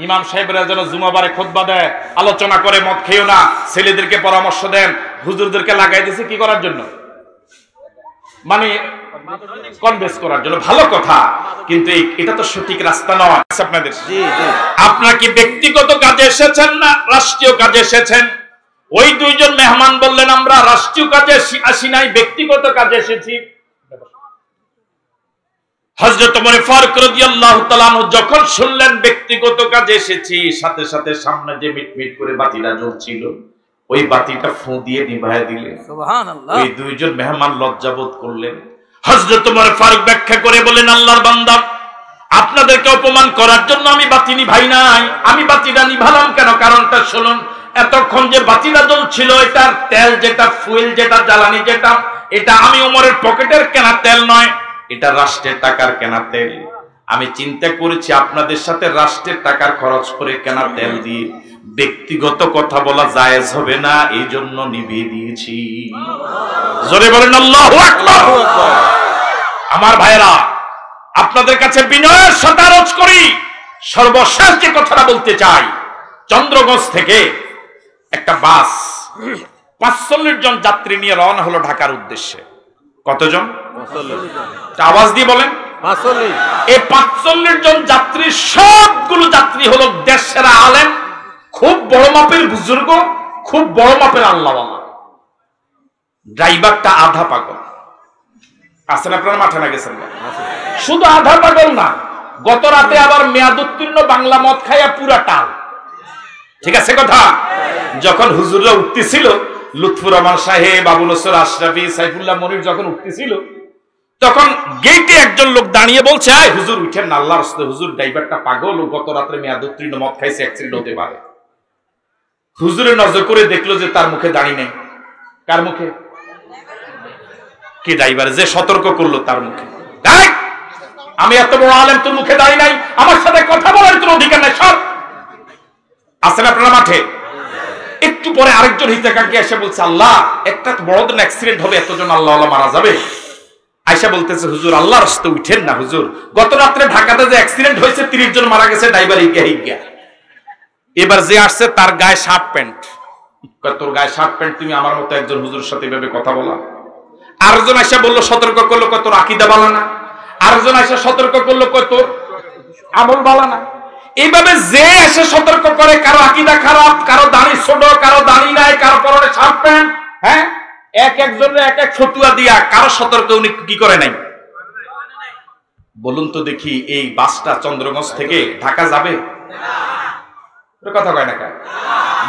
ইমাম সাহেবরা যেন জুমাবারে খুতবা দেয়, আলোচনা করে মদ খেয়েও না, ছেলেদেরকে পরামর্শ দেন, হুজুরদেরকে লাগাই দিয়েছে কি করার জন্য? মানে কনভিন্স করার জন্য। ভালো কথা, কিন্তু এটা তো সঠিক রাস্তা নয়। আপনাদের আপনারা কি ব্যক্তিগত কাজে এসেছেন না রাষ্ট্রীয় কাজে এসেছেন? ওই দুইজন মেহমান বললেন, আমরা রাষ্ট্রীয় কাজে আসি নাই, ব্যক্তিগত কাজে এসেছি। হযরত ওমর ফারুক রাদিয়াল্লাহু তাআলা আনহু যখন শুনলেন ব্যক্তিগত কাজে এসেছি, সাথে সাথে সামনে যে মিটমিট করে বাতিটা জ্বলছিল, ওই বাতিটা ফু দিয়ে নিভায়া দিলেন। সুবহানাল্লাহ। ওই দুইজন মেহমান লজ্জাবোধ করলেন। হযরত ওমর ফারুক ব্যাখ্যা করে বলেন, আল্লাহর বান্দা, আপনাদেরকে অপমান করার জন্য আমি বাতি নিভাই নাই। আমি বাতিটা নিভালাম কেন? কারণটা শুনুন। এতক্ষণ যে বাতিটা জ্বলছিল, এটার তেল যেটা, ফুয়েল যেটা, জ্বালানি যেটা, এটা আমি ওমরের পকেটের কেনা তেল নয়, এটা রাষ্ট্রের টাকার কেনা তেল। আমি চিন্তা করেছি আপনাদের সাথে রাষ্ট্রের টাকার খরচ করে কেনা তেল দিয়ে ব্যক্তিগত কথা বলা জায়েজ হবে না, এই জন্য নিভিয়ে দিয়েছি। জোরে বলেন আল্লাহু আকবার। আমার ভাইরা, আপনাদের কাছে বিনয়ের সাথে আরজ করি, সর্বশেষ যে কথাটা বলতে চাই, চন্দ্রগঞ্জ থেকে একটা বাস 45 জন যাত্রী নিয়ে রওনা হলো ঢাকার উদ্দেশ্যে। কতজন? আওয়াজ দিয়ে বলেন। এই 45 জন যাত্রী, সবগুলো যাত্রী হলো দেশের আলেম, খুব বড় মাপের বুজুর্গ, খুব বড় মাপের আল্লাহওয়ালা। ড্রাইভারটা আধা পাগল। আছেন আপনারা? মাঠে না গেছেন? শুধু আধা পাগল না, গত রাতে আবার মেয়াদ উত্তীর্ণ বাংলা মদ খাইয়া পুরা টাল। ঠিক আছে কথা? যখন হুজুররা উঠতেছিল, লুৎফুর রহমান সাহেব, আবু নসর আশরাফি, সাইফুল্লাহ মনির যখন উঠতেছিল, তখন গেটে একজন লোক দাঁড়িয়ে বলছে, আয় হুজুর উঠেন না, আল্লাহর রাস্তায় হুজুর ড্রাইভারটা পাগল, ও গত রাত্রে মেয়াদ উত্তীর্ণ মদ খাইছে, অ্যাক্সিডেন্ট হতে পারে। হুজুরের নজর করে দেখলো যে তার মুখে দাঁড়িয়ে নেই। কার মুখে? কি ড্রাইভার যে সতর্ক করলো তার মুখে। আমি এত বড় আলেম, তোর মুখে দাঁড়িয়ে নাই, আমার সাথে কথা বলার তোর অধিকার নাই, সব। আছেন আপনারা মাঠে? একটু পরে আরেকজন হিতাকাঙ্ক্ষী এসে বলছে, আল্লাহ, একটা বড় দিন অ্যাক্সিডেন্ট হবে, এতজন আল্লাহ মারা যাবে। আয়সা বলতেছে, হুজুর আল্লাহর রাস্তায় উঠেন না হুজুর, গত রাত্রে ঢাকাতে যে অ্যাক্সিডেন্ট হয়েছে, 30 জন মারা গেছে, ড্রাইভার হিগা। এবার যে আসছে তার গায়ে শার্ট প্যান্ট। তোর গায়ে শার্ট প্যান্ট, তুমি আমার মতো একজন হুজুরের সাথে এভাবে কথা বলা? আরেকজন আয়সা বললো, সতর্ক করলো, কয় তোর আকীদা ভালো না। আরেকজন আয়সা সতর্ক করলো, কয় তোর আমল ভালো না। এইভাবে যে এসে সতর্ক করে, কারো আকীদা খারাপ, কারো দাড়ি ছোট, কারো দাড়ি নাই, কারো পরনে শার্ট প্যান্ট, হ্যাঁ, এক একজনের এক এক ফতুয়া দিয়া, কারো সতর্ক উনি কি করে নাই? বলুন তো দেখি, এই বাসটা চন্দ্রগঞ্জ থেকে ঢাকা যাবে? কথা কয় না?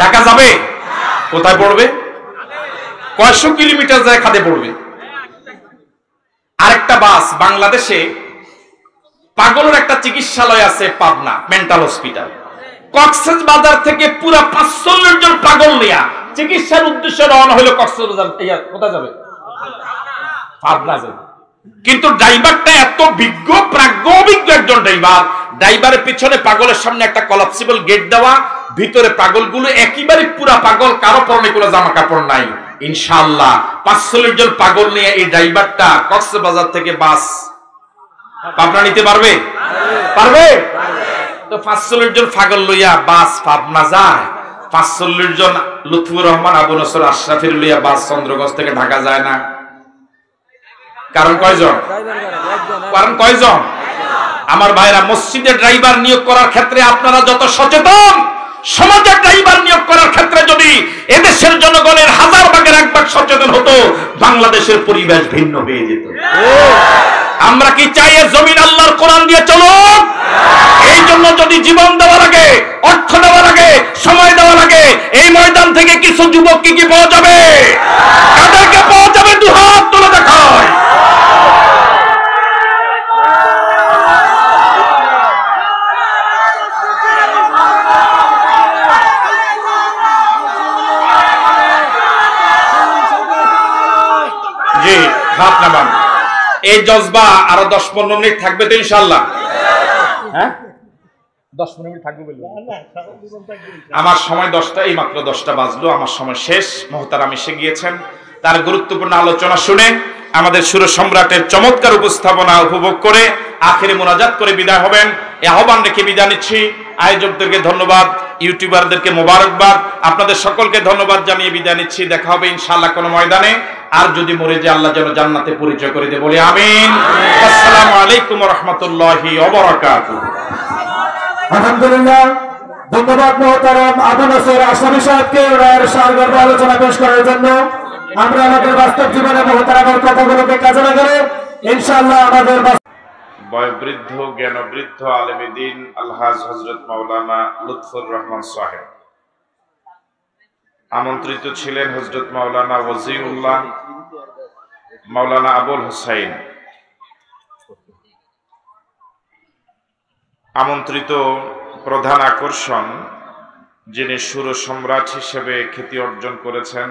ঢাকা যাবে? কোথায় পড়বে? কয়শো কিলোমিটার যায় খাদে পড়বে। আরেকটা বাস, বাংলাদেশে পাগলের একটা চিকিৎসালয় আছে পাবনা, মেন্টাল হসপিটাল। কক্সবাজার থেকে পুরা 45 জন পাগল নিয়া চিকিৎসার উদ্দেশ্যে রওনা হলো কক্সবাজার। কোথায় যাবে? পাবনা যাবে। কিন্তু ড্রাইভারটা এত বিজ্ঞ, প্রাজ্ঞ, অভিজ্ঞ একজন ড্রাইভার। ড্রাইভারের পিছনে পাগলের সামনে একটা কলাপসিবল গেট দেওয়া, ভিতরে পাগলগুলো একেবারে পুরা পাগল, কারো পরনে কোনো জামা কাপড় নাই। ইনশাআল্লাহ 45 জন পাগল নিয়ে এই ড্রাইভারটা কক্সবাজার থেকে বাস পাবনা নিতে পারবে? পারবে তো। 45 জন পাগল লইয়া বাস পাবনা যায়, 45 জন লুৎফুর রহমান, আবু নসর আশরাফির লইয়া বাস চন্দ্রগঞ্জ থেকে ঢাকা যায় না। কারণ কয়জন? কারণ কয়জন? আমার ভাইরা, মসজিদে ড্রাইভার নিয়োগ করার ক্ষেত্রে আপনারা যত সচেতন, সমাজে ড্রাইভার নিয়োগ করার ক্ষেত্রে যদি এদেশের জনগণের 1000 ভাগের 1 ভাগ সচেতন হতো, বাংলাদেশের পরিবেশ ভিন্ন হয়ে যেত। আমরা কি চাই এই জমিন আল্লাহর কোরআন দিয়ে চলুক? এই জন্য যদি জীবন দেওয়া লাগে, অর্থ দেওয়া লাগে, সময় দেওয়া লাগে, এই ময়দান থেকে কিছু যুবক কি পাওয়া যাবে? কাদেরকে পাওয়া যাবে? দুহাত তুলে দেখায়। জি, হাত নামান। এই জজবা আরো 10-15 মিনিট থাকবে তো ইনশাআল্লাহ? হ্যাঁ, 10-15 মিনিট থাকবে বলবো। আমার সময় 10টা, এই মাত্র 10টা বাজলো, আমার সময় শেষ। মুহতারাম এসে গিয়েছেন, তার গুরুত্বপূর্ণ আলোচনা শুনে আমাদের সুর সম্রাটের চমৎকার উপস্থাপনা উপভোগ করে আখেরে মোনাজাত করে বিদায় হবেন। এই আহ্বান রেখে বিদায় নিচ্ছি। আয়োজকদেরকে ধন্যবাদ, ইউটিউবারদেরকে মোবারকবাদ, আপনাদের সকলকে ধন্যবাদ জানিয়ে বিদায় নিচ্ছি। দেখা হবে ইনশাআল্লাহ কোনো ময়দানে। আর যদি মরে যে আল্লাহ যেন জান্নাতে পরিচয় করে দেয়, বলি আমিন। আসসালামু আলাইকুম ওয়া রাহমাতুল্লাহি ওয়া বারাকাতুহু। আলহামদুলিল্লাহ, ধন্যবাদ মুহতারাম আবু নসর আশরাফি সাহেবকে রায়ের সারগর্ভ আলোচনা পেশ করার জন্য। আমরা আমাদের বাস্তব জীবনে মুহতারামের কথাগুলোকে কাজে লাগালে ইনশাআল্লাহ আমাদের বয়োবৃদ্ধ জ্ঞানবৃদ্ধ আলেমে দ্বীন আলহাজ হযরত মাওলানা লুৎফুর রহমান সাহেব আমন্ত্রিত ছিলেন। হযরত মাওলানা ওয়াজিউল্লাহ মাওলানা আবুল হুসাইন আমন্ত্রিত প্রধান আকর্ষণ, যিনি সুর সম্রাট হিসেবে খ্যাতি অর্জন করেছেন,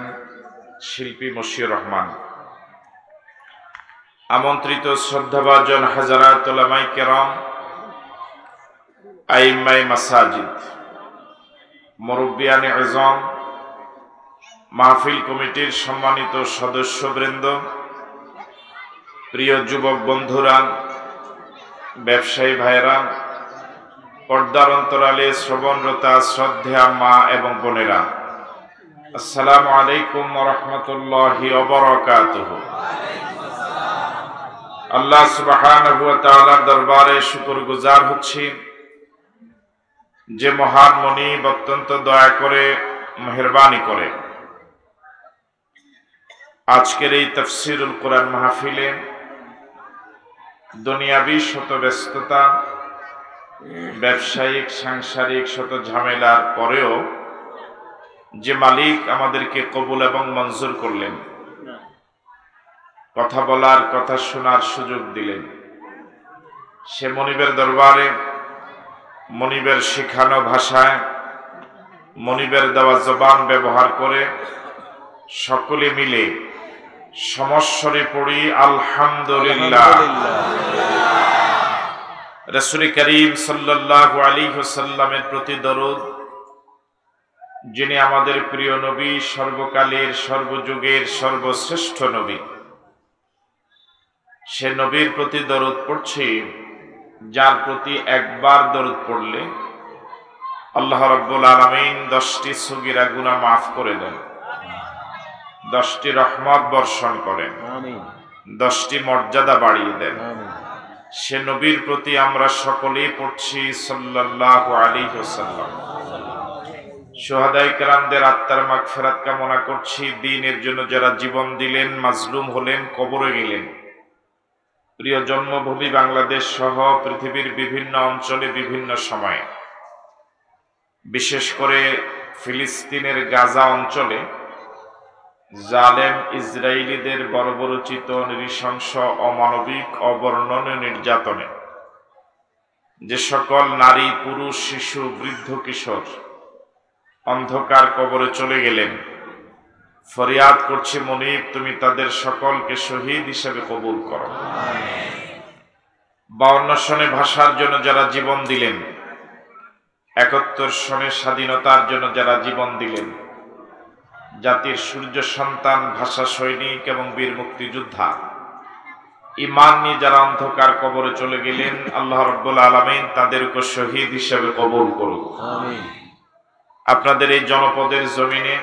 শিল্পী মশিউর রহমান। আমন্ত্রিত শ্রদ্ধাভাজন হাজারাত উলামায়ে কেরাম, আইম্মায়ে মাসাজিদ, মুরব্বিয়ানে আযম, মাহফিল কমিটির সম্মানিত সদস্যবৃন্দ, প্রিয় যুবক বন্ধুরা, ব্যবসায়ী ভাইরা, পর্দার অন্তরালে শ্রবণরতা শ্রদ্ধেয়া মা এবং বোনেরা, আসসালামু আলাইকুম ওয়া রাহমাতুল্লাহি ওয়া বারাকাতুহু। আল্লাহ সুবহানাহু ওয়া তাআলার দরবারে শুকরগুজার হচ্ছি, যে মহান মনিব অত্যন্ত দয়া করে মেহেরবানি করে আজকের এই তাফসীরুল কোরআন মাহফিলে দুনিয়াবী শত ব্যস্ততা, ব্যবসায়িক সাংসারিক শত ঝামেলার পরেও যে মালিক আমাদেরকে কবুল এবং মঞ্জুর করলেন, কথা বলার কথা শোনার সুযোগ দিলেন, সে মনিবের দরবারে মনিবের শেখানো ভাষায় মনিবের দেওয়া জবান ব্যবহার করে সকলে মিলে সমস্বরে পড়ি আলহামদুলিল্লাহ। রাসূল করিম সাল্লাল্লাহু আলাইহি ওয়াসাল্লামের প্রতি দরুদ, যিনি আমাদের প্রিয় নবী, সর্বকালের সর্বযুগের সর্বশ্রেষ্ঠ নবী। সে নবীর প্রতি দরুদ পড়ছি, যার প্রতি একবার দরুদ পড়লে আল্লাহ রাব্বুল আলামিন 10টি সগীরা গুনাহ মাফ করে দেন, 10টি রহমত বর্ষণ করেন, 10টি মর্যাদা বাড়িয়ে দেন। সে নবীর প্রতি আমরা সকলেই পড়ছি সাল্লাল্লাহু আলাইহি ওয়াসাল্লাম। শুহাদায়ে কেরামদের আত্মার মাগফিরাত কামনা করছি। দ্বীনের জন্য যারা জীবন দিলেন, মাজলুম হলেন, কবরে গেলেন, প্রিয় জন্মভূমি বাংলাদেশ সহ পৃথিবীর বিভিন্ন অঞ্চলে বিভিন্ন সময়ে, বিশেষ করে ফিলিস্তিনের গাজা অঞ্চলে জালেম ইসরায়েলিদের বর্বরোচিত নৃশংস অমানবিক অবর্ণনীয় নির্যাতনে যে সকল নারী, পুরুষ, শিশু, বৃদ্ধ, কিশোর অন্ধকার কবরে চলে গেলেন, ফরিয়াদ করছি মনিব, তুমি তাদের সকলকে শহীদ হিসেবে কবুল করো। 52 সনে ভাষার জন্য যারা জীবন দিলেন, 71 সনে স্বাধীনতার জন্য যারা জীবন দিলেন, জাতির সূর্য সন্তান, ভাষা সৈনিক এবং বীর মুক্তিযোদ্ধা, ঈমান নিয়ে যারা অন্ধকার কবরে চলে গেলেন, আল্লাহ রাব্বুল আলামিন তাদেরকে শহীদ হিসেবে কবুল করুন। আপনাদের এই জনপদের জমিনে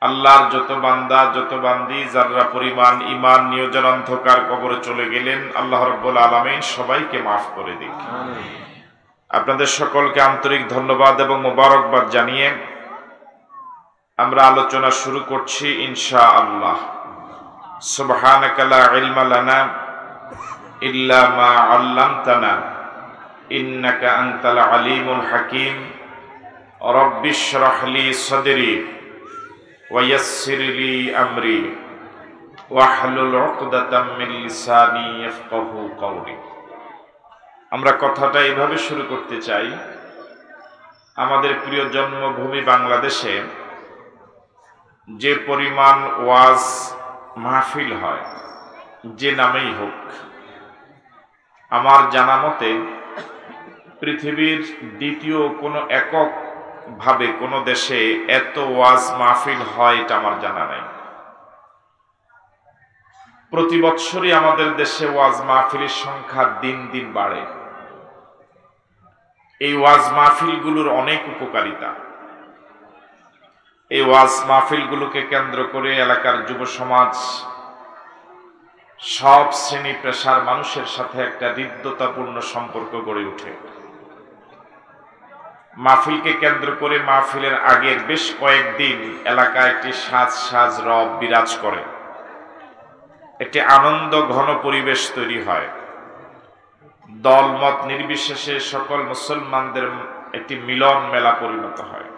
আল্লাহর যত বান্দা, যত বান্দি যারা পরিমাণ ঈমান নিয়ে যারা অন্ধকার কবরে চলে গেলেন, আল্লাহ রাব্বুল আলামিন সবাইকে মাফ করে দিন। আপনাদের সকলকে আন্তরিক ধন্যবাদ এবং মোবারকবাদ জানিয়ে আমরা আলোচনা শুরু করছি ইনশাআল্লাহ। সুবহানাকা লা ইলমা লানা ইল্লা মা আল্লামতানা ইন্নাকা আনতাল আলিমুল হাকিম রব্বিশ শরহ লি সাদরি ওয়া ইয়াসসির লি আমরি ওয়াহলুল উকদাতাম মিন লিসানি ইয়াফকাহু কওলি। আমরা কথাটা এভাবে শুরু করতে চাই, আমাদের প্রিয় জন্মভূমি বাংলাদেশে যে পরিমাণ ওয়াজ মাহফিল হয়, যে নামেই হোক, আমার জানা মতে পৃথিবীর দ্বিতীয় কোনো একক ভাবে কোনো দেশে এত ওয়াজ মাহফিল হয় এটা আমার জানা নাই। প্রতি বছরই আমাদের দেশে ওয়াজ মাহফিলের সংখ্যা দিন দিন বাড়ে। এই ওয়াজ মাহফিলগুলোর অনেক উপকারিতা। এই ওয়াজ মাহফিলগুলোকে কেন্দ্র করে এলাকার যুব সমাজ, সব শ্রেণী পেশার মানুষের সাথে একটা হৃদ্যতাপূর্ণ সম্পর্ক গড়ে ওঠে। মাহফিলকে কেন্দ্র করে মাহফিলের আগের বেশ কয়েকদিন এলাকায় একটি সাজ রব বিরাজ করে, একটি আনন্দ ঘন পরিবেশ তৈরি হয়। দল মত নির্বিশেষে সকল মুসলমানদের একটি মিলন মেলা পরিণত হয়।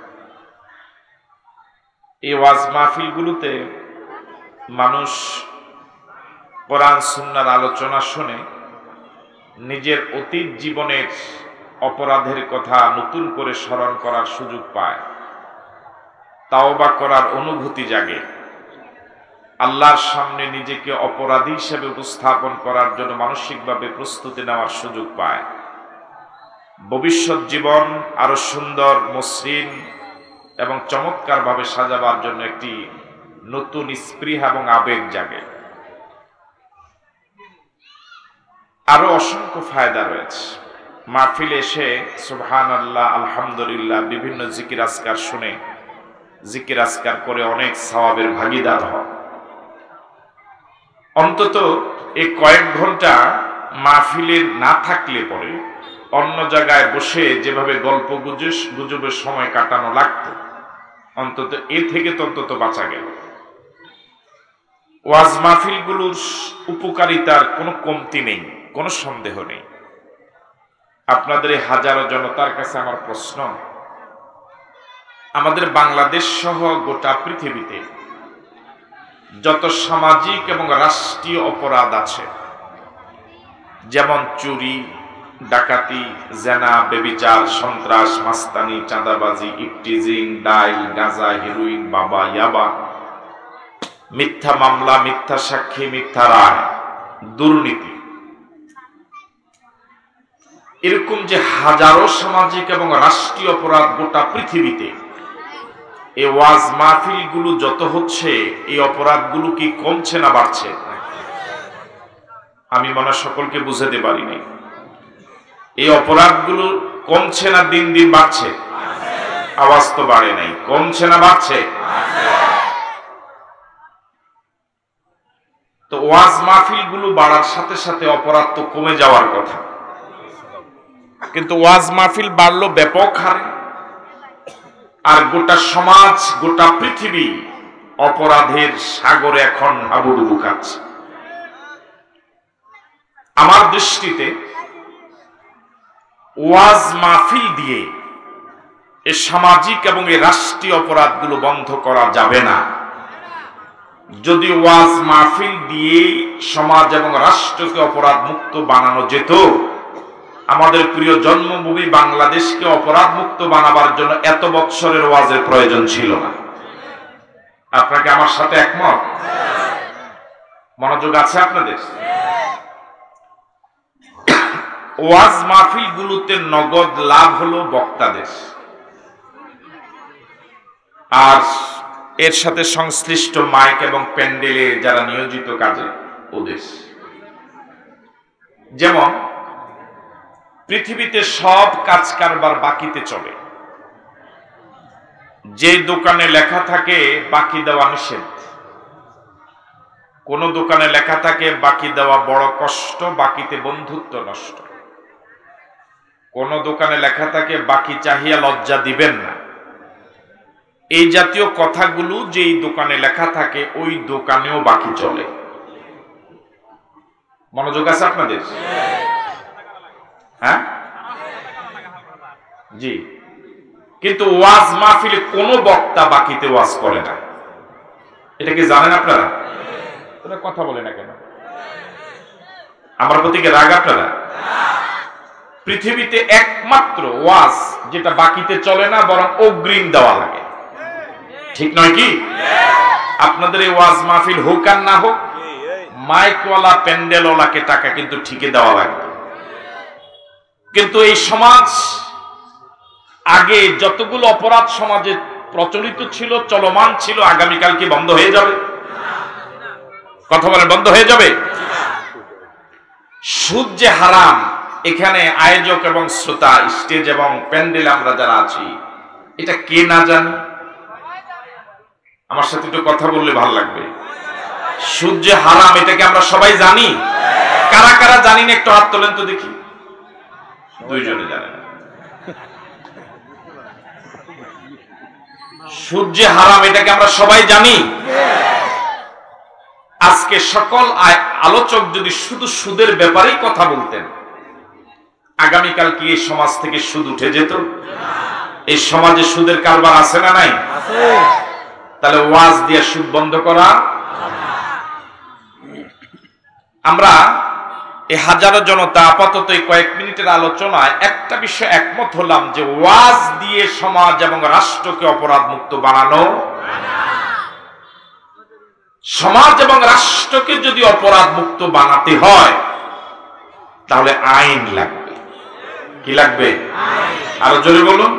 এই ওয়াজ মাহফিলগুলোতে মানুষ কোরআন সুন্নাহর আলোচনা শুনে নিজের অতীত জীবনের অপরাধের কথা নতুন করে স্মরণ করার সুযোগ পায়, তাওবা করার অনুভূতি জাগে, আল্লাহর সামনে নিজেকে অপরাধী হিসেবে উপস্থাপন করার জন্য মানসিকভাবে প্রস্তুতি নেওয়ার সুযোগ পায়। ভবিষ্যৎ জীবন আরো সুন্দর, মসৃণ এবং চমৎকারভাবে সাজাবার জন্য একটি নতুন স্পৃহা এবং আবেগ জাগে। আরো অসংখ্য ফায়দা রয়েছে। মাহফিলে এসে সুবহানাল্লাহ, আলহামদুলিল্লাহ, বিভিন্ন জিকির আজকার শুনে, জিকির আজকার করে অনেক সওয়াবের ভাগীদার হয়। অন্তত এই কয়েক ঘন্টা মাহফিলের না থাকলে পরে অন্য জায়গায় বসে যেভাবে গল্প গুজবের সময় কাটানো লাগতো, অন্তত এ থেকে তো অন্তত বাঁচা গেল। ওয়াজ মাহফিলগুলোর উপকারিতার কোনো কমতি নেই, কোনো সন্দেহ নেই। আপনাদের এই হাজারো জনতার কাছে আমার প্রশ্ন, আমাদের বাংলাদেশ সহ গোটা পৃথিবীতে যত সামাজিক এবং রাষ্ট্রীয় অপরাধ আছে, যেমন চুরি, ডাকাতি, জেনা, বেবিচার, সন্ত্রাস, মাস্তানি, চাঁদাবাজি, ইফটিজিং, ডাইল, গাঁজা, হেরোইন, বাবা, ইয়াবা, মিথ্যা মামলা, মিথ্যা সাক্ষী, মিথ্যা রায়, দুর্নীতি, এরকম যে হাজারো সামাজিক এবং রাষ্ট্রীয় অপরাধ গোটা পৃথিবীতে, এই ওয়াজ মাহফিলগুলো যত হচ্ছে, এই অপরাধগুলো কি কমছে না বাড়ছে? আমি মনে সকলকে বুঝাতে পারিনি। এই অপরাধগুলো কমছে না দিন দিন বাড়ছে? আওয়াজ তো বাড়ে নাই। কমছে না বাড়ছে? তো ওয়াজ মাহফিলগুলো বাড়ার সাথে সাথে অপরাধ তো কমে যাওয়ার কথা, কিন্তু ওয়াজ মাহফিল বাড়লো ব্যাপক হারে, আর গোটা সমাজ, গোটা পৃথিবী অপরাধের সাগরে এখন হাবুডুবু খাচ্ছে। আমার দৃষ্টিতে ওয়াজ মাহফিল দিয়ে এই সামাজিক এবং এই রাষ্ট্রীয় অপরাধগুলো বন্ধ করা যাবে না। যদি ওয়াজ মাহফিল দিয়ে সমাজ এবং রাষ্ট্রকে অপরাধ মুক্ত বানানো যেত, আমাদের প্রিয় জন্মভূমি বাংলাদেশকে অপরাধ মুক্ত বানাবার জন্য এত বৎসরের ওয়াজের প্রয়োজন ছিল না। আপনাকে আমার সাথে একমত? মনোযোগ আছে আপনাদের? ওয়াজ মাহফিল গুলোতে নগদ লাভ হলো বক্তাদের, আর এর সাথে সংশ্লিষ্ট মাইক এবং প্যান্ডেলে যারা নিয়োজিত কাজে ওদের। যেমন পৃথিবীতে সব কাজ কারবার বাকিতে চলে। যে দোকানে লেখা থাকে বাকি দেওয়া নিষেধ, কোন দোকানে লেখা থাকে বাকি দেওয়া বড় কষ্ট, বাকিতে বন্ধুত্ব নষ্ট। কোন দোকানে লেখা থাকে বাকি চাহিয়া লজ্জা দিবেন না। এই জাতীয় কথাগুলো যেই দোকানে লেখা থাকে ওই দোকানেও বাকি চলে। মনোযোগ আছে আপনাদের? হ্যাঁ জি। কিন্তু ওয়াজ মাহফিলে কোন বক্তা বাকিতে ওয়াজ করে না, এটা কি জানেন আপনারা? কথা বলে না কেন? আমার প্রতি কি রাগ আপনারা? পৃথিবীতে একমাত্র ওয়াজ যেটা বাকিতে চলে না, বরং অগ্রিম দেওয়া লাগে, ঠিক নয় কি? আপনাদের এই ওয়াজ মাহফিল হোক আর না হোক, মাইকওয়ালা প্যান্ডেলওয়ালাকে টাকা কিন্তু ঠিকই দেওয়া লাগে। কিন্তু এই সমাজ আগে যতগুলো অপরাধ সমাজে প্রচলিত ছিল, চলমান ছিল, আগামীকাল কি বন্ধ হয়ে যাবে? কথা বলেন, বন্ধ হয়ে যাবে? সুদ যে হারাম, এখানে আয়োজক এবং শ্রোতা, স্টেজ এবং প্যান্ডেল আমরা যারা আছি, এটা কে না জানি? আমার সাথে একটু কথা বললে ভালো লাগবে। সুদ যে হারাম, এটাকে আমরা সবাই জানি। কারা কারা জানি না একটু হাত তোলেন তো দেখি। দুইজনে জানেন। সুদ যে হারাম, এটাকে আমরা সবাই জানি। আজকে সকল আলোচক যদি শুধু সুদের ব্যাপারেই কথা বলতেন, আগামীকাল কি এই সমাজ থেকে সুদ উঠে যেত? এই সমাজে সুদের কারবার আছে না নাই? তাহলে ওয়াজ দিয়ে সুদ বন্ধ করা। আমরা এই হাজারো জনতা আপাতত এই কয়েক মিনিটের আলোচনায় একটা বিষয় একমত হলাম যে ওয়াজ দিয়ে সমাজ এবং রাষ্ট্রকে অপরাধ মুক্ত বানানো। সমাজ এবং রাষ্ট্রকে যদি অপরাধ মুক্ত বানাতে হয়, তাহলে আইন লাগবে। কি লাগবে? আরো জোরে বলুন।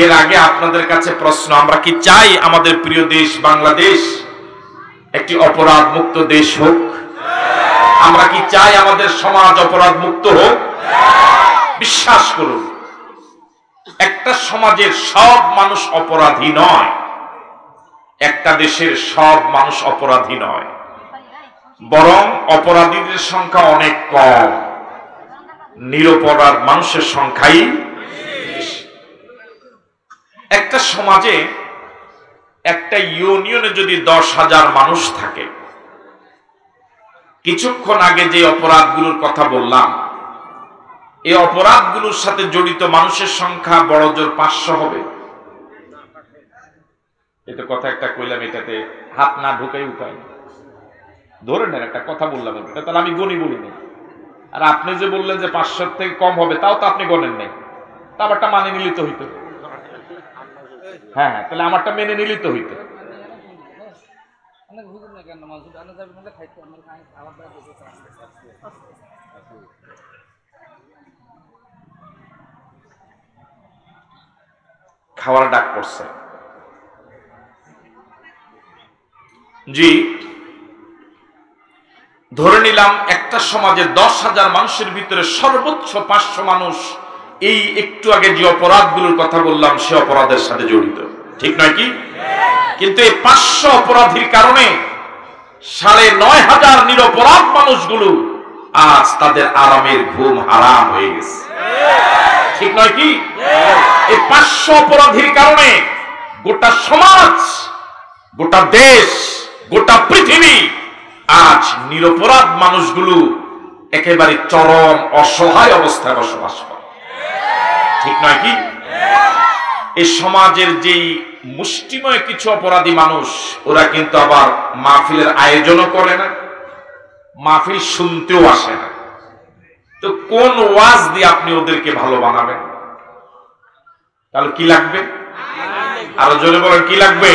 এর আগে আপনাদের কাছে প্রশ্ন, আমরা কি চাই আমাদের প্রিয় দেশ বাংলাদেশ একটি অপরাধ মুক্ত দেশ হোক? আমরা কি চাই আমাদের সমাজ অপরাধ মুক্ত হোক? বিশ্বাস করুন, একটা সমাজের সব মানুষ অপরাধী নয়, একটা দেশের সব মানুষ অপরাধী নয়, বরং অপরাধীদের সংখ্যা অনেক কম, নিরপরাধ মানুষের সংখ্যাই বেশি। একটা সমাজে, একটা ইউনিয়নে যদি 10,000 মানুষ থাকে, কিছুক্ষণ আগে যে অপরাধগুলোর কথা বললাম, এই অপরাধগুলোর সাথে জড়িত মানুষের সংখ্যা বড় জোর 500 হবে। এটা কথা একটা কইলাম, এটাতে হাত না ঢুকাই উপায়। ধরে নেন একটা কথা বললাম, তাহলে আমি গণি বলিনি, আর আপনি যে বললেন যে 500 থেকে কম হবে, তাও তো আপনি গণেন নাই। তা আমারটা মানে নিলেই তো হইতো। হ্যাঁ হ্যাঁ, তাহলে আমারটা মেনে নিলেই তো হইতো। খাওয়ার ডাক পড়ছে। জি, ধরে নিলাম একটা সমাজে 10,000 মানুষের ভিতরে সর্বোচ্চ 500 মানুষ এই একটু আগে যে অপরাধগুলোর কথা বললাম সে অপরাধের সাথে জড়িত, ঠিক নয় কি? কিন্তু এই 500 অপরাধীর কারণে 9,500 নিরপরাধ মানুষগুলো আজ তাদের আরামের ঘুম হারাম হয়ে গেছে, ঠিক নয় কি? এই 500 অপরাধীর কারণে গোটা সমাজ, গোটা দেশ, গোটা পৃথিবী আজ নিরপরাধ মানুষগুলো একেবারে চরম অসহায় অবস্থায় বসবাস করে, ঠিক নয় কি? এই সমাজের যেই মুষ্টিময় কিছু অপরাধী মানুষ, ওরা কিন্তু আবার মাহফিলের আয়োজনও করে না, মাহফিল শুনতেও আসে না। তো কোন ওয়াজ দিয়ে আপনি ওদেরকে ভালো বানাবেন? তাহলে কি লাগবে? আরো জোরে বলেন, কি লাগবে?